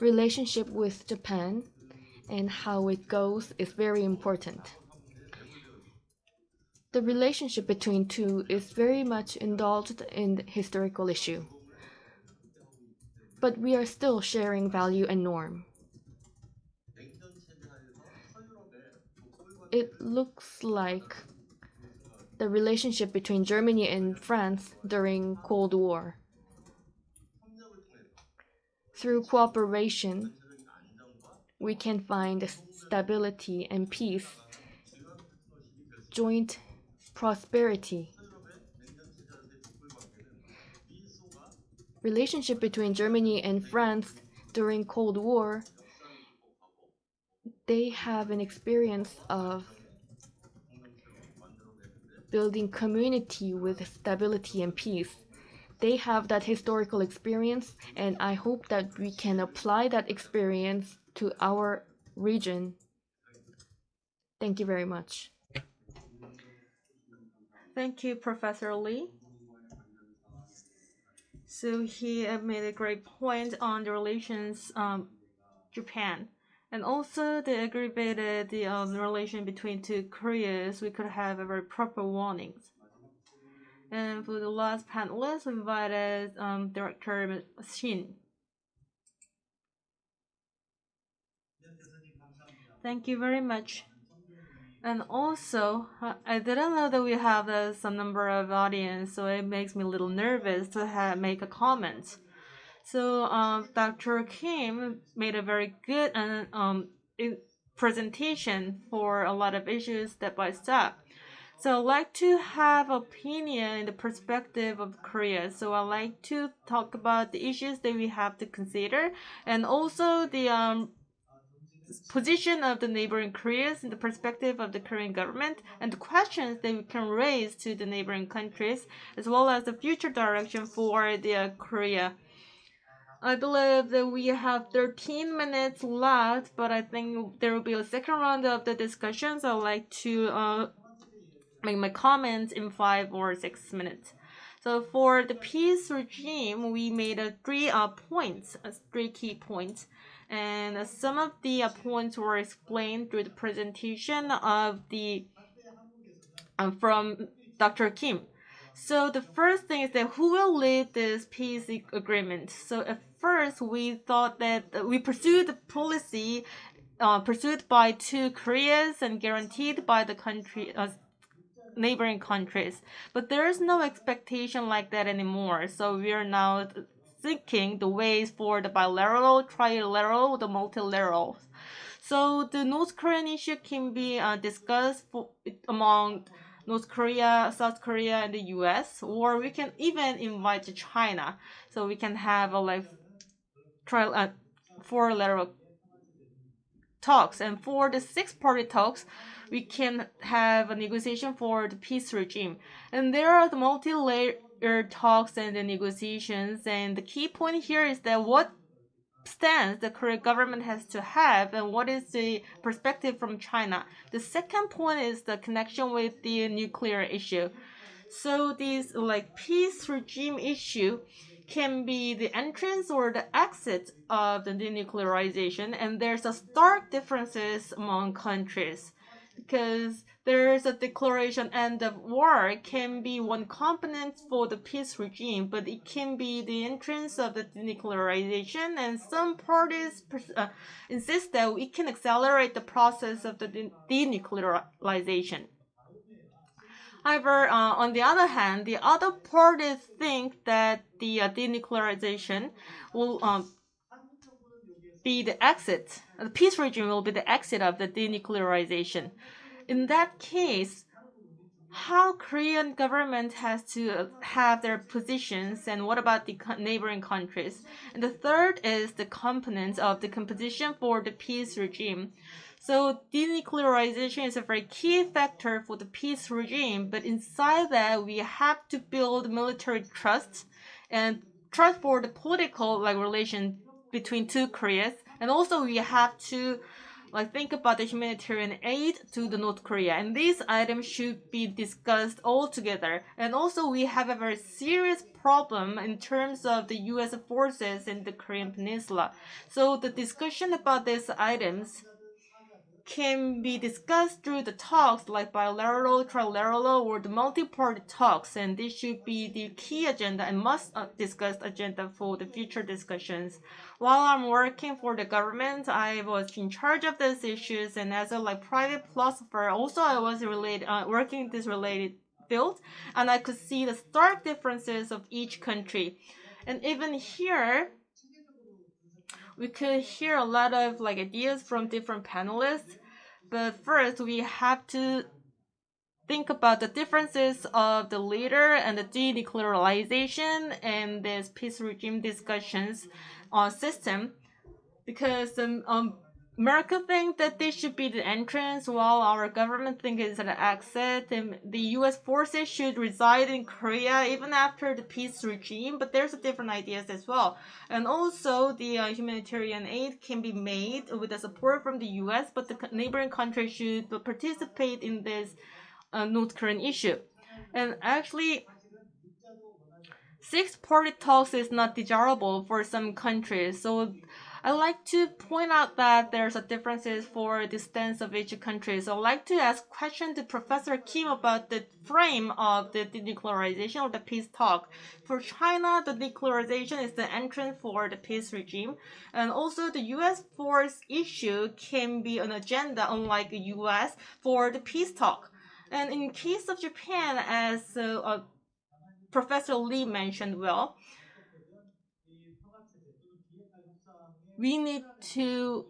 relationship with Japan and how it goes is very important. The relationship between two is very much indulged in the historical issue. But we are still sharing value and norm. It looks like the relationship between Germany and France during Cold War. Through cooperation, we can find stability and peace, joint prosperity. Relationship between Germany and France during Cold War, they have an experience of building community with stability and peace. They have that historical experience, and I hope that we can apply that experience to our region. Thank you very much. Thank you, Professor Lee. So he made a great point on the relations Japan. And also they aggravated the relation between two Koreas. We could have a very proper warnings. And for the last panelist, we invited Director Shin. Thank you very much. And also, I didn't know that we have some number of audience, so it makes me a little nervous to make a comment. So Dr. Kim made a very good presentation for a lot of issues step by step. So I'd like to have opinion in the perspective of Korea. So I'd like to talk about the issues that we have to consider, and also the position of the neighboring Koreas in the perspective of the Korean government, and the questions that we can raise to the neighboring countries, as well as the future direction for the Korea. I believe that we have 13 minutes left, but I think there will be a second round of the discussions. I'd like to make my comments in 5 or 6 minutes. So for the peace regime, we made three key points. And some of the points were explained through the presentation of the from Dr. Kim. So the first thing is that who will lead this peace agreement? So at first we thought that we pursued the policy pursued by two Koreas and guaranteed by the country neighboring countries. But there is no expectation like that anymore. So we are now seeking the ways for the bilateral, trilateral, the multilateral. So the North Korean issue can be discussed among North Korea, South Korea, and the U.S., or we can even invite China. So we can have a four-lateral talks. And for the six-party talks, we can have a negotiation for the peace regime. And there are the multi-layered talks and the negotiations. And the key point here is that what stance the Korean government has to have and what is the perspective from China. The second point is the connection with the nuclear issue. So this peace regime issue can be the entrance or the exit of the denuclearization, and there's a stark differences among countries because there's a declaration end of war can be one component for the peace regime, but it can be the entrance of the denuclearization, and some parties insist that it can accelerate the process of the denuclearization. However, on the other hand, the other parties think that the denuclearization will be the exit. The peace regime will be the exit of the denuclearization. In that case, how Korean government has to have their positions, and what about the neighboring countries? And the third is the components of the composition for the peace regime. So denuclearization is a very key factor for the peace regime, but inside that we have to build military trust and trust for the political relation between two Koreas, and also we have to think about the humanitarian aid to the North Korea, and these items should be discussed all together. And also we have a very serious problem in terms of the U.S. forces in the Korean Peninsula. So the discussion about these items can be discussed through the talks like bilateral, trilateral, or the multi-party talks, and this should be the key agenda and must discuss agenda for the future discussions. While I'm working for the government, I was in charge of these issues, and as a private philosopher, also I was working this related field, and I could see the stark differences of each country. And even here, we could hear a lot of like ideas from different panelists. But first, we have to think about the differences of the leader and the denuclearization and this peace regime discussions system, because America thinks that this should be the entrance, while our government thinks it's an exit. And the U.S. forces should reside in Korea even after the peace regime, but there's different ideas as well. And also, the humanitarian aid can be made with the support from the U.S., but the neighboring countries should participate in this North Korean issue. And actually, six-party talks is not desirable for some countries. So I like to point out that there's a differences for the stance of each country. So I'd like to ask question to Professor Kim about the frame of the denuclearization or the peace talk. For China, the denuclearization is the entrance for the peace regime. And also the U.S. force issue can be an agenda, unlike the U.S., for the peace talk. And in case of Japan, as Professor Lee mentioned well, we need to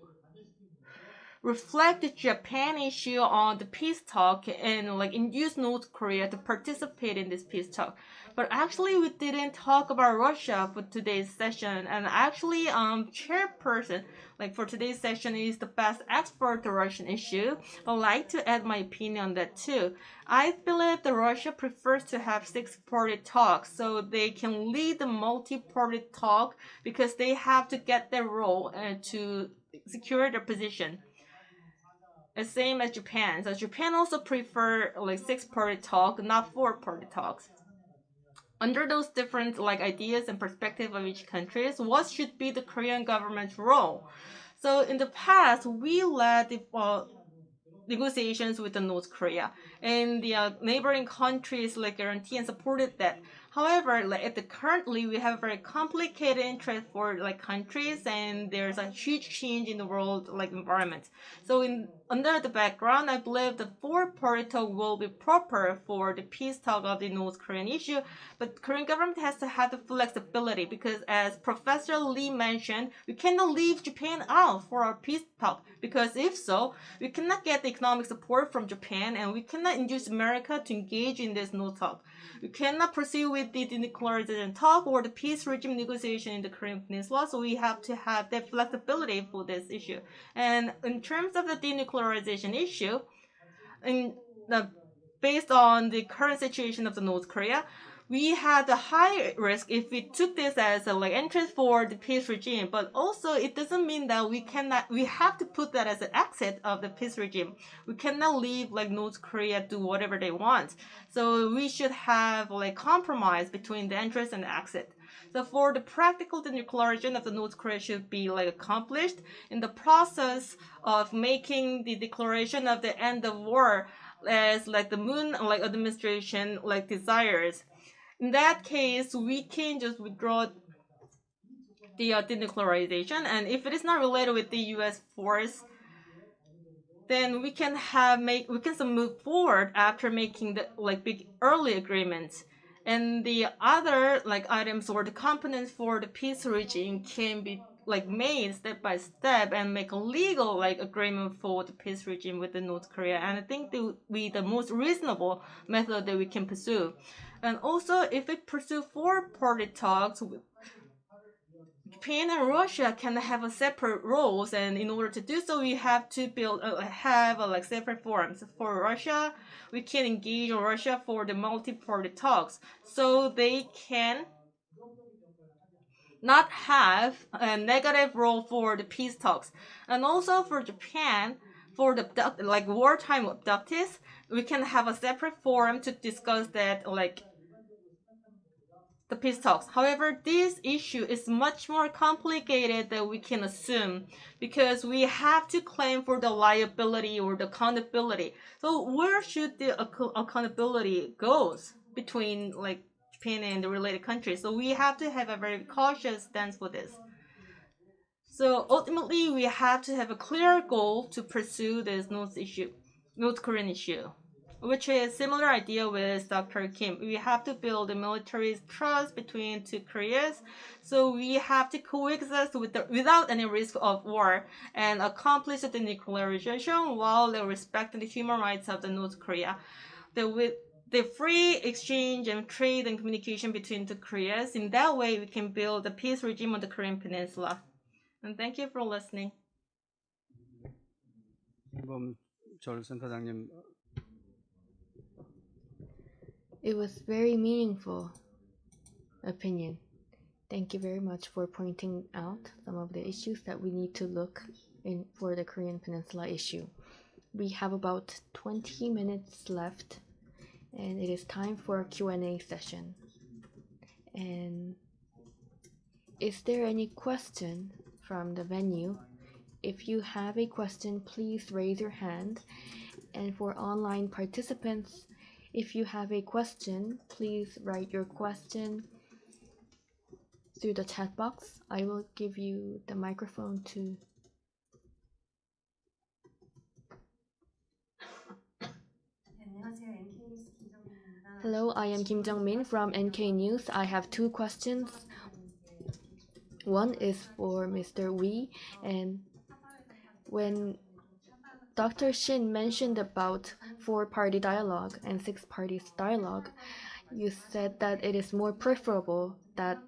reflect the Japan issue on the peace talk and like induce North Korea to participate in this peace talk. But actually, we didn't talk about Russia for today's session. And actually, chairperson like for today's session is the best expert to Russian issue. I'd like to add my opinion on that too. I believe that Russia prefers to have six-party talks so they can lead the multi-party talk because they have to get their role and to secure their position. The same as Japan. So Japan also prefer like six-party talk, not four-party talks. Under those different like ideas and perspective of each country, what should be the Korean government's role? So in the past, we led the negotiations with the North Korea, and the neighboring countries like guarantee and supported that. However, like at the currently, we have very complicated interest for like countries, and there's a huge change in the world like environment. So under the background, I believe the four-party talk will be proper for the peace talk of the North Korean issue, but Korean government has to have the flexibility because, as Professor Lee mentioned, we cannot leave Japan out for our peace talk because if so, we cannot get the economic support from Japan, and we cannot induce America to engage in this North talk. We cannot proceed with the denuclearization talk or the peace regime negotiation in the Korean Peninsula, so we have to have that flexibility for this issue. And in terms of the denuclearization issue, based on the current situation of the North Korea, we had a high risk if we took this as a like entrance for the peace regime, but also it doesn't mean that we have to put that as an exit of the peace regime. We cannot leave like North Korea do whatever they want. So we should have like compromise between the entrance and the exit. So for the practical denuclearization of the North Korea should be like accomplished in the process of making the declaration of the end of war as like the Moon like administration like desires. In that case, we can just withdraw the denuclearization, and if it is not related with the U.S. force, then we can move forward after making the like big early agreements, and the other like items or the components for the peace regime can be like made step by step and make a legal like agreement for the peace regime with the North Korea. And I think that would be the most reasonable method that we can pursue. And also, if we pursue four-party talks, Japan and Russia can have a separate roles, and in order to do so, we have to have like separate forums. For Russia, we can engage Russia for the multi-party talks, so they can not have a negative role for the peace talks. And also for Japan, for the like wartime objectives, we can have a separate forum to discuss that like the peace talks. However, this issue is much more complicated than we can assume because we have to claim for the liability or the accountability. So where should the accountability goes between like Japan and the related countries? So we have to have a very cautious stance for this. So ultimately, we have to have a clear goal to pursue this North Korean issue. which is similar idea with Dr. Kim. We have to build a military trust between two Koreas, so we have to coexist without any risk of war and accomplish the denuclearization while respecting the human rights of the North Korea. The free exchange and trade and communication between the Koreas. In that way, we can build a peace regime on the Korean Peninsula. And thank you for listening. 전센터장님. It was very meaningful opinion. Thank you very much for pointing out some of the issues that we need to look in for the Korean Peninsula issue. We have about 20 minutes left, and it is time for a Q&A session. And is there any question from the venue? If you have a question, please raise your hand. And for online participants, if you have a question, please write your question through the chat box. I will give you the microphone to. Hello, I am Kim Jung-min from NK News. I have two questions. One is for Mr. Wee, and when Dr. Shin mentioned about four-party dialogue and six-party dialogue, you said that it is more preferable that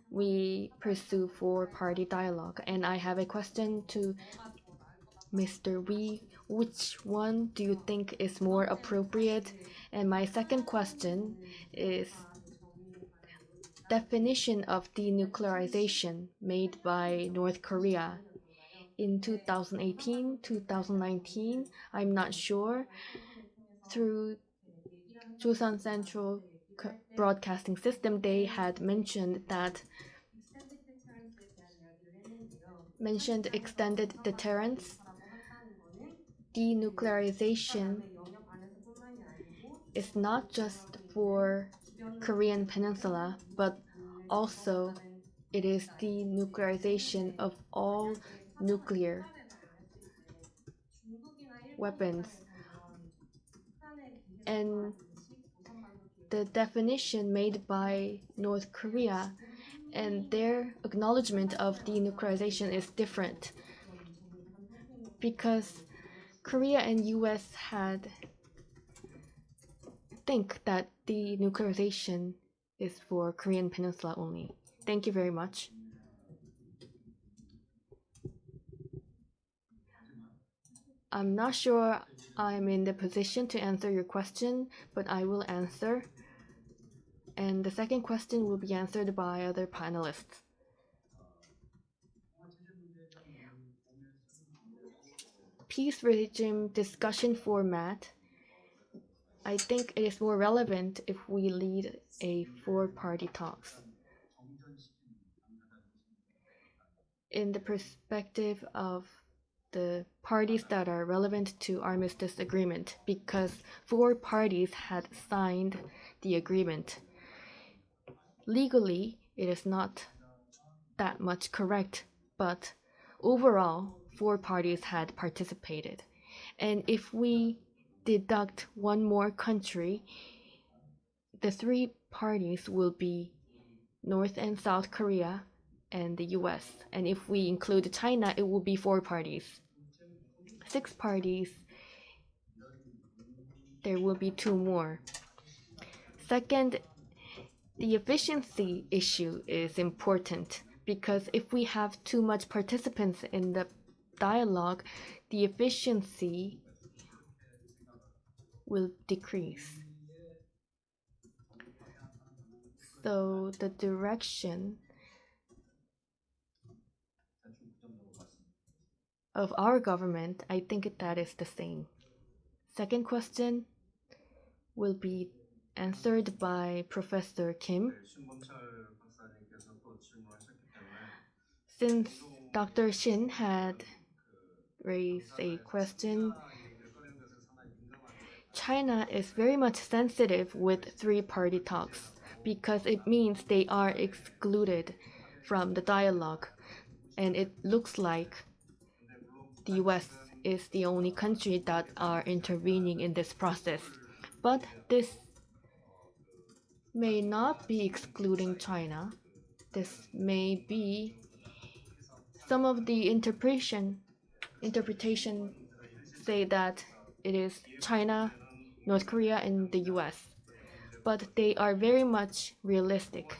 we pursue four-party dialogue. And I have a question to Mr. Wee. Which one do you think is more appropriate? And my second question is definition of denuclearization made by North Korea in 2018, 2019, I'm not sure. Through Joseon Central Broadcasting System, they had mentioned extended deterrence. Denuclearization is not just for Korean Peninsula, but also it is denuclearization of all nuclear weapons. And the definition made by North Korea and their acknowledgement of denuclearization is different, because Korea and US think that denuclearization is for Korean Peninsula only. Thank you very much. I'm not sure I'm in the position to answer your question, but I will answer. And the second question will be answered by other panelists. Peace regime discussion format. I think it is more relevant if we lead a four-party talks. In the perspective of the parties that are relevant to armistice agreement, because four parties had signed the agreement. Legally, it is not that much correct, but overall, four parties had participated. And if we deduct one more country, the three parties will be North and South Korea and the US. And if we include China, it will be four parties. Six parties, there will be two more. Second, the efficiency issue is important, because if we have too much participants in the dialogue, the efficiency will decrease. So the direction of our government, I think that is the same. Second question will be answered by Professor Kim. Since Dr. Shin had raised a question, China is very much sensitive with three-party talks because it means they are excluded from the dialogue, and it looks like the US is the only country that are intervening in this process. But this may not be excluding China. This may be some of the interpretation say that it is China, North Korea, and the US, but they are very much realistic.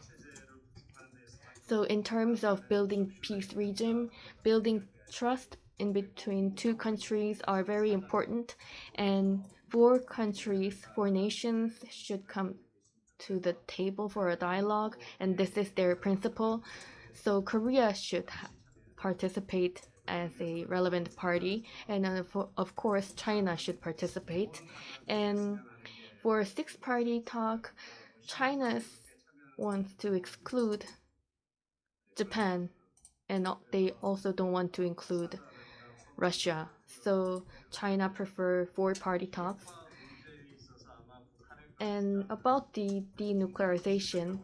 So in terms of building peace regime, building trust in between two countries are very important, and four countries, four nations should come to the table for a dialogue, and this is their principle. So Korea should participate as a relevant party, and of course China should participate. And for a six-party talk, China wants to exclude Japan, and they also don't want to include Russia. So China prefer four-party talks. And about the denuclearization,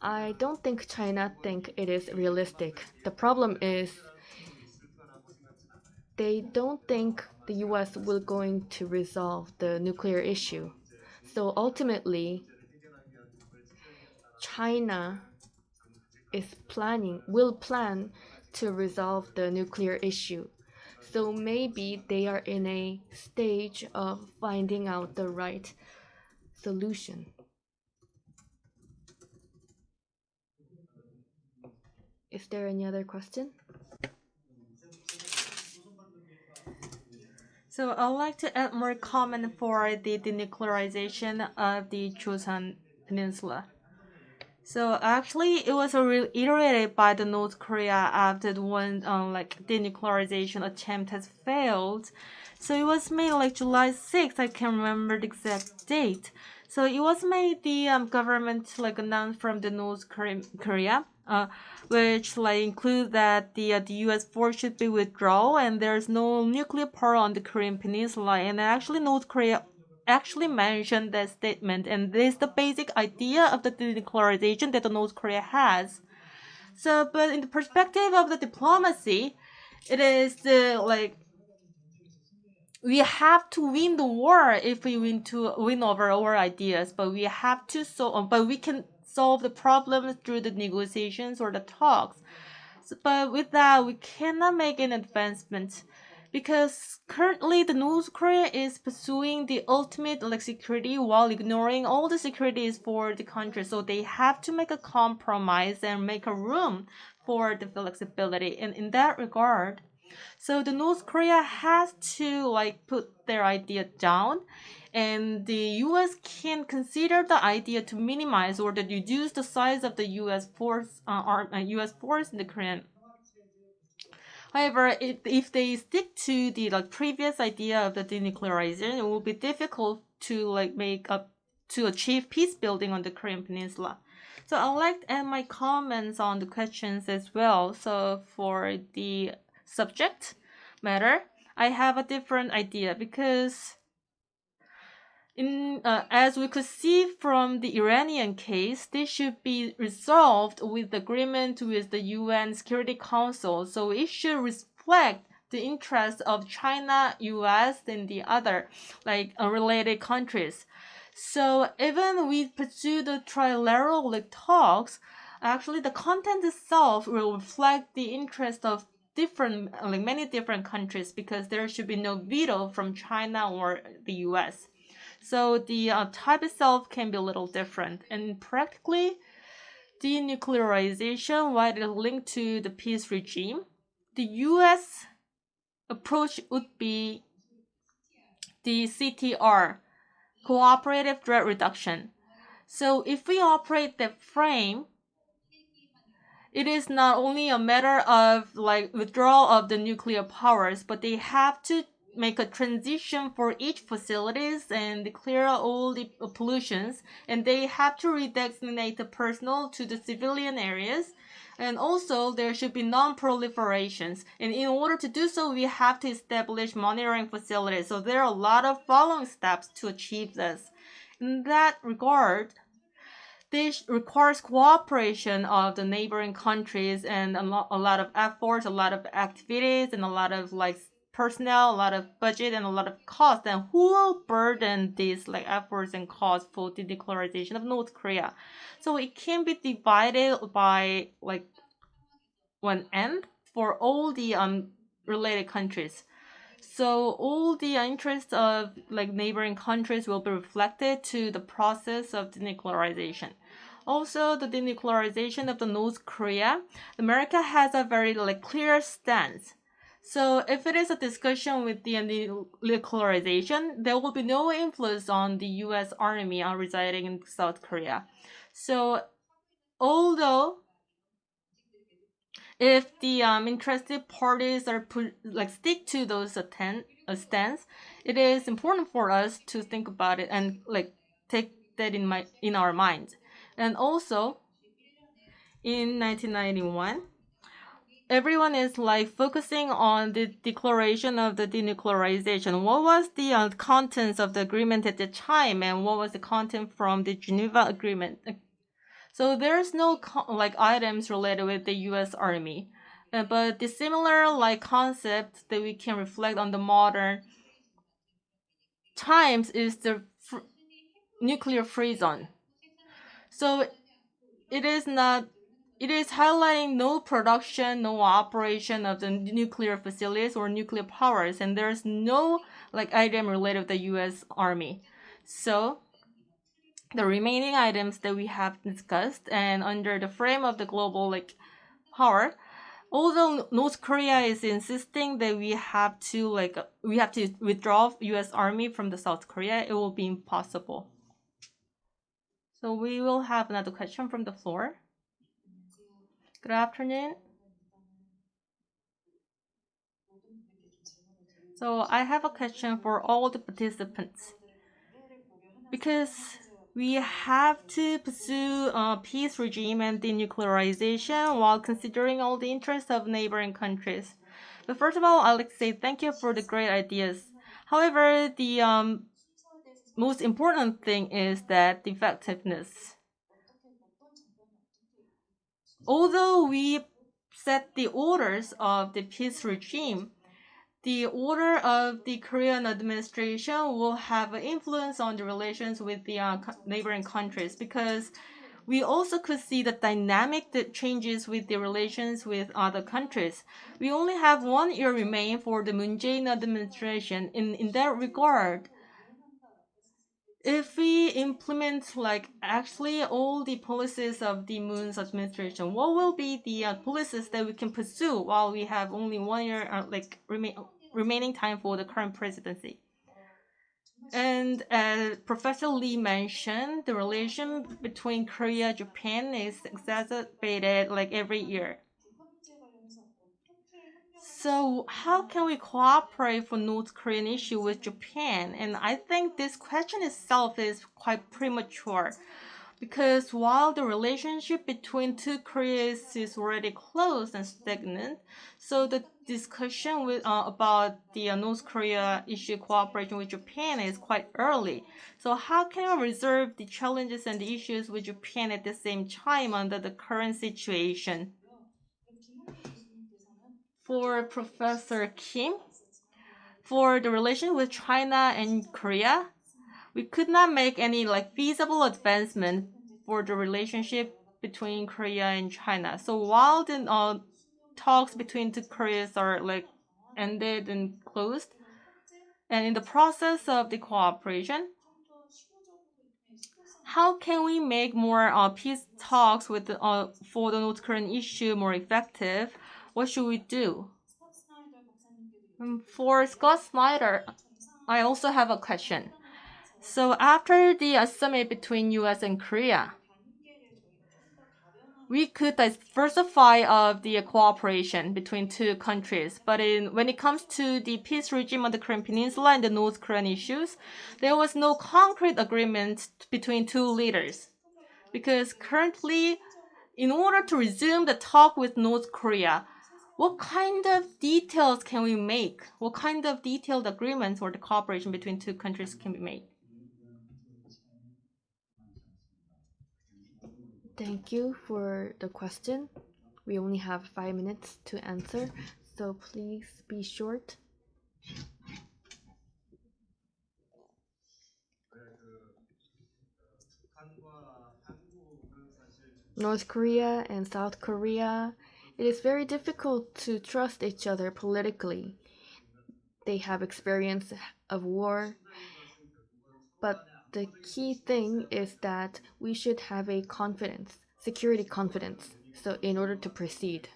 I don't think China think it is realistic. The problem is they don't think the US will going to resolve the nuclear issue. So ultimately, China will plan to resolve the nuclear issue. So maybe they are in a stage of finding out the right solution. Is there any other question? So I'd like to add more comment for the denuclearization of the Joseon Peninsula. So actually, it was reiterated by the North Korea after the one denuclearization attempt has failed. So it was made like July 6th. I can't remember the exact date. So it was made the government announced from the North Korea, which include that the U.S. force should be withdrawn and there's no nuclear power on the Korean Peninsula. And actually, North Korea actually mentioned that statement, and this is the basic idea of the denuclearization that the North Korea has. So, but in the perspective of the diplomacy, it is we have to win the war if we win over our ideas, but we have to but we can solve the problems through the negotiations or the talks. So, but with that, we cannot make an advancement. Because currently the North Korea is pursuing the ultimate security while ignoring all the securities for the country. So they have to make a compromise and make a room for the flexibility. And in that regard, so the North Korea has to put their idea down, and the U.S. can consider the idea to minimize or to reduce the size of the U.S. force in the Korean. However, if they stick to the previous idea of the denuclearization, it will be difficult to to achieve peace building on the Korean Peninsula. So I'd like to add my comments on the questions as well. So for the subject matter, I have a different idea because as we could see from the Iranian case, this should be resolved with agreement with the UN Security Council. So it should reflect the interests of China, US, and the other related countries. So even we pursue the trilateral talks, actually the content itself will reflect the interest of many different countries, because there should be no veto from China or the US. So the type itself can be a little different. And practically, denuclearization, while it is linked to the peace regime, the U.S. approach would be the CTR, Cooperative Threat Reduction. So if we operate that frame, it is not only a matter of withdrawal of the nuclear powers, but they have to make a transition for each facilities and clear all the pollutions, and they have to redesignate the personnel to the civilian areas, and also there should be non-proliferations, and in order to do so we have to establish monitoring facilities. So there are a lot of following steps to achieve this. In that regard, this requires cooperation of the neighboring countries and a lot of efforts, a lot of activities, and a lot of personnel, a lot of budget, and a lot of cost. And who will burden these like efforts and costs for the denuclearization of North Korea? So it can be divided by like one end for all the related countries. So all the interests of like neighboring countries will be reflected to the process of denuclearization. Also, the denuclearization of the North Korea, America has a very like clear stance. So if it is a discussion with the denuclearization, there will be no influence on the U.S. Army residing in South Korea. So although if the interested parties are stick to those stance, it is important for us to think about it and like take that in our minds. And also, in 1991, everyone is like focusing on the declaration of the denuclearization. What was the contents of the agreement at the time, and what was the content from the Geneva Agreement? So there's no like items related with the U.S. Army, but the similar like concept that we can reflect on the modern times is the nuclear free zone. So it is not. It is highlighting no production, no operation of the nuclear facilities or nuclear powers, and there's no like item related with the U.S. Army. So the remaining items that we have discussed and under the frame of the global like power, although North Korea is insisting that we have to withdraw US Army from the South Korea, it will be impossible. So we will have another question from the floor. Good afternoon. So I have a question for all the participants. Because we have to pursue a peace regime and denuclearization while considering all the interests of neighboring countries. But first of all, I'd like to say thank you for the great ideas. However, the most important thing is that the effectiveness. Although we set the orders of the peace regime, the order of the Korean administration will have an influence on the relations with the neighboring countries, because we also could see the dynamic that changes with the relations with other countries. We only have 1 year remain for the Moon Jae-in administration. In that regard, if we implement like actually all the policies of the Moon's administration, what will be the policies that we can pursue while we have only 1 year remaining time for the current presidency? And as Professor Lee mentioned, the relation between Korea and Japan is exacerbated like every year. So how can we cooperate for North Korean issue with Japan? And I think this question itself is quite premature, because while the relationship between two Koreas is already close and stagnant, so the discussion about the North Korea issue cooperation with Japan is quite early. So how can we resolve the challenges and the issues with Japan at the same time under the current situation? For Professor Kim, for the relation with China and Korea, we could not make any like feasible advancement for the relationship between Korea and China. So while the talks between two Koreas are like ended and closed, and in the process of the cooperation, how can we make more peace talks with for the North Korean issue more effective? What should we do? For Scott Snyder, I also have a question. So after the summit between US and Korea, we could diversify of the cooperation between two countries. But when it comes to the peace regime on the Korean Peninsula and the North Korean issues, there was no concrete agreement between two leaders. Because currently, in order to resume the talk with North Korea, what kind of details can we make? What kind of detailed agreements or the cooperation between two countries can be made? Thank you for the question. We only have 5 minutes to answer, so please be short. North Korea and South Korea, it is very difficult to trust each other politically. They have experience of war, but the key thing is that we should have a confidence, security confidence, so in order to proceed.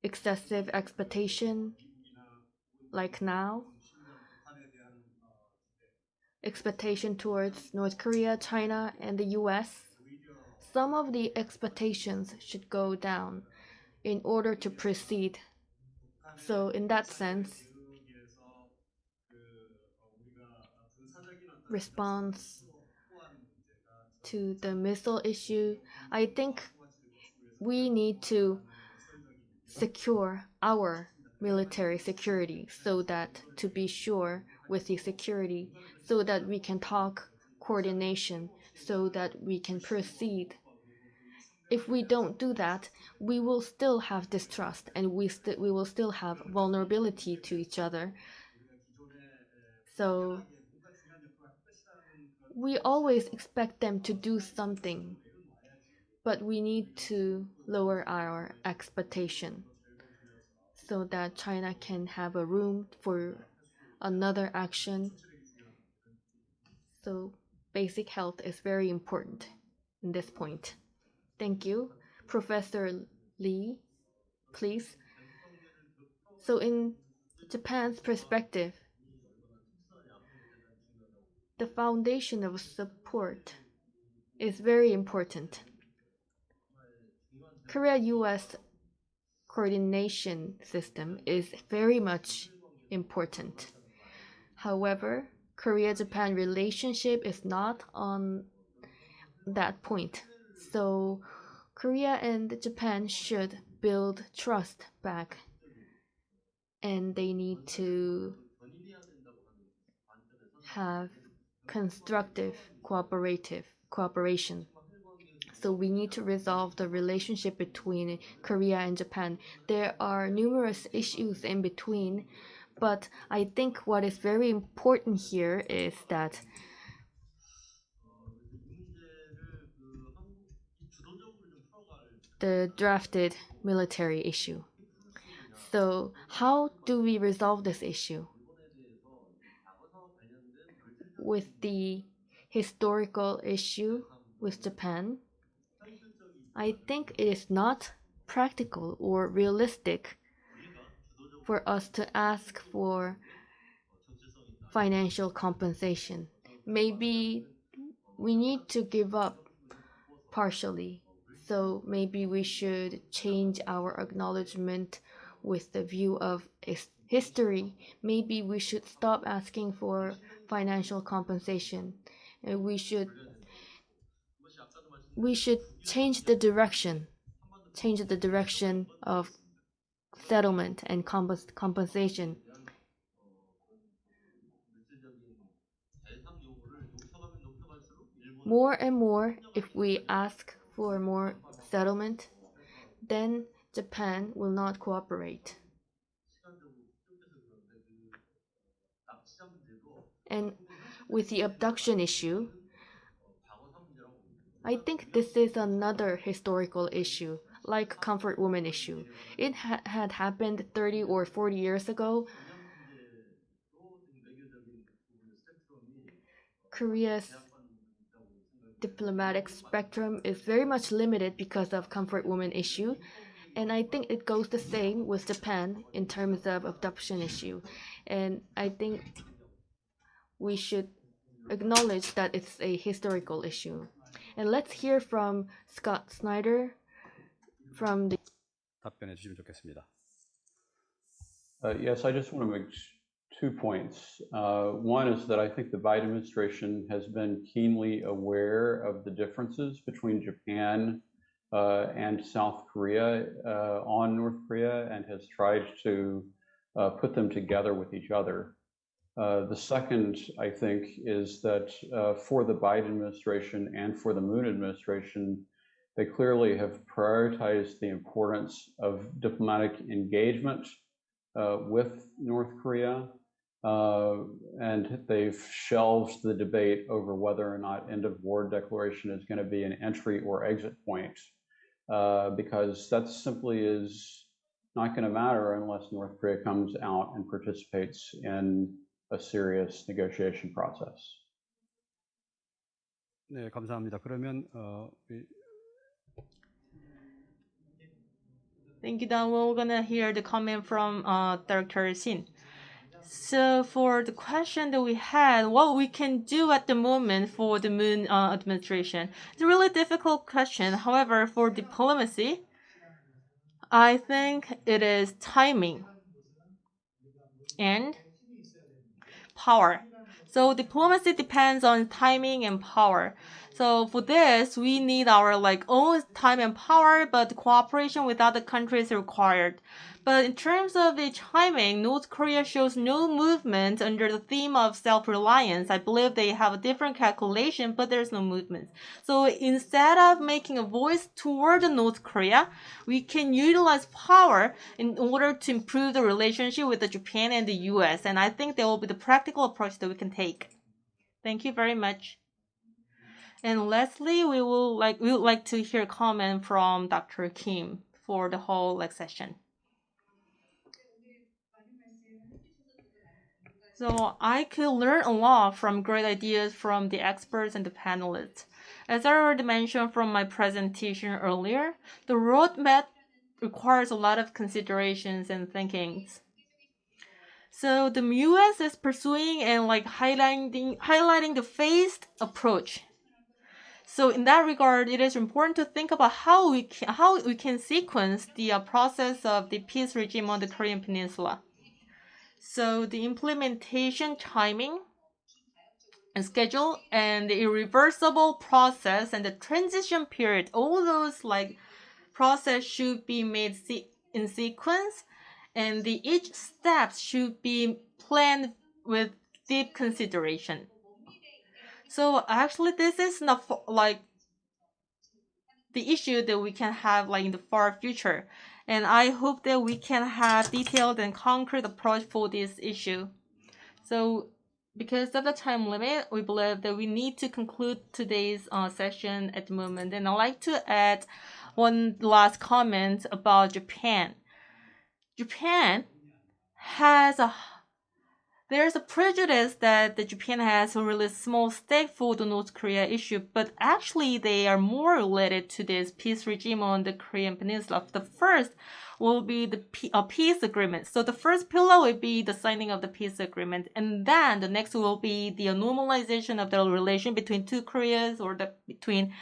Excessive expectation, like now, expectation towards North Korea, China, and the US, some of the expectations should go down in order to proceed. So, in that sense, response to the missile issue, I think we need to secure our military security so that to be sure with the security so that we can talk coordination so that we can proceed. If we don't do that, we will still have distrust and we will still have vulnerability to each other. So we always expect them to do something, but we need to lower our expectation so that China can have a room for another action. So basic health is very important in this point. Thank you. Professor Lee, please. So in Japan's perspective, the foundation of support is very important. Korea-US coordination system is very much important. However, Korea-Japan relationship is not on that point. So Korea and Japan should build trust back and they need to have constructive cooperation. So we need to resolve the relationship between Korea and Japan. There are numerous issues in between, but I think what is very important here is that the drafted military issue. So how do we resolve this issue? With the historical issue with Japan, I think it is not practical or realistic for us to ask for financial compensation. Maybe we need to give up partially. So maybe we should change our acknowledgement with the view of history. Maybe we should stop asking for financial compensation. And we should change the direction of settlement and compensation. More and more, if we ask for more settlement, then Japan will not cooperate. And with the abduction issue, I think this is another historical issue, like comfort woman issue. It had happened 30 or 40 years ago. Korea's diplomatic spectrum is very much limited because of comfort woman issue. And I think it goes the same with Japan in terms of abduction issue. And I think we should acknowledge that it's a historical issue. And let's hear from Scott Snyder from the 답변해 주시면 좋겠습니다. Yes, I just want to make 2 points. One is that I think the Biden administration has been keenly aware of the differences between Japan and South Korea on North Korea and has tried to put them together with each other. The second, I think, is that for the Biden administration and for the Moon administration, they clearly have prioritized the importance of diplomatic engagement with North Korea, and they've shelved the debate over whether or not end of war declaration is going to be an entry or exit point, because that simply is not going to matter unless North Korea comes out and participates in a serious negotiation process. 네, 감사합니다. 그러면 Thank you, Don. We're gonna hear the comment from Director Shin. So for the question that we had, what we can do at the moment for the Moon administration, it's a really difficult question. However, for diplomacy, I think it is timing and power. So diplomacy depends on timing and power. So for this, we need our own time and power, but cooperation with other countries is required. But in terms of the timing, North Korea shows no movement under the theme of self-reliance. I believe they have a different calculation, but there's no movement. So instead of making a voice toward North Korea, we can utilize power in order to improve the relationship with Japan and the US. And I think that will be the practical approach that we can take. Thank you very much. And lastly, we would like to hear a comment from Dr. Kim for the whole session. So I could learn a lot from great ideas from the experts and the panelists. As I already mentioned from my presentation earlier, the roadmap requires a lot of considerations and thinkings. So the US is pursuing and highlighting the phased approach. So in that regard, it is important to think about how we can sequence the process of the peace regime on the Korean Peninsula. So the implementation timing and schedule and the irreversible process and the transition period, all those process should be made in sequence, and each step should be planned with deep consideration. So actually, this is not the issue that we can have in the far future. And I hope that we can have detailed and concrete approach for this issue. So because of the time limit, we believe that we need to conclude today's session at the moment. And I'd like to add one last comment about Japan. Japan there's a prejudice that Japan has a really small stake for the North Korea issue, but actually they are more related to this peace regime on the Korean Peninsula. The first will be the peace agreement. So the first pillar will be the signing of the peace agreement, and then the next will be the normalization of the relation between two Koreas, or between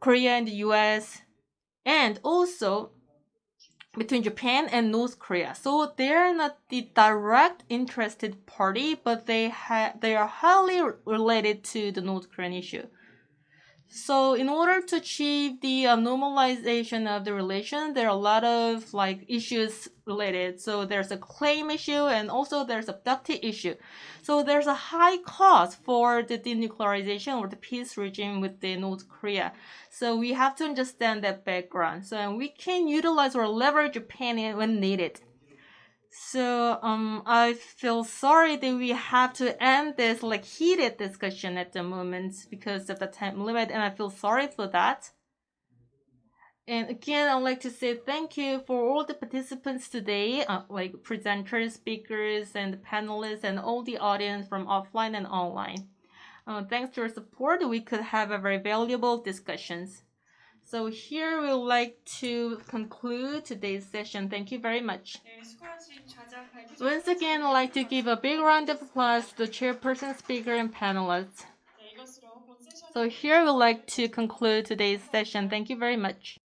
Korea and the US, and also between Japan and North Korea. So they're not the direct interested party, but they are highly related to the North Korean issue. So in order to achieve the normalization of the relation, there are a lot of issues related. So there's a claim issue, and also there's a abductee issue. So there's a high cost for the denuclearization or the peace regime with the North Korea. So we have to understand that background. So we can utilize or leverage Japan when needed. So I feel sorry that we have to end this heated discussion at the moment because of the time limit, and I feel sorry for that. And again, I'd like to say thank you for all the participants today, presenters, speakers, and panelists, and all the audience from offline and online. Thanks to your support, we could have a very valuable discussions. So here we would like to conclude today's session. Thank you very much. Once again, I'd like to give a big round of applause to the chairperson, speaker, and panelists. So here we'd like to conclude today's session. Thank you very much.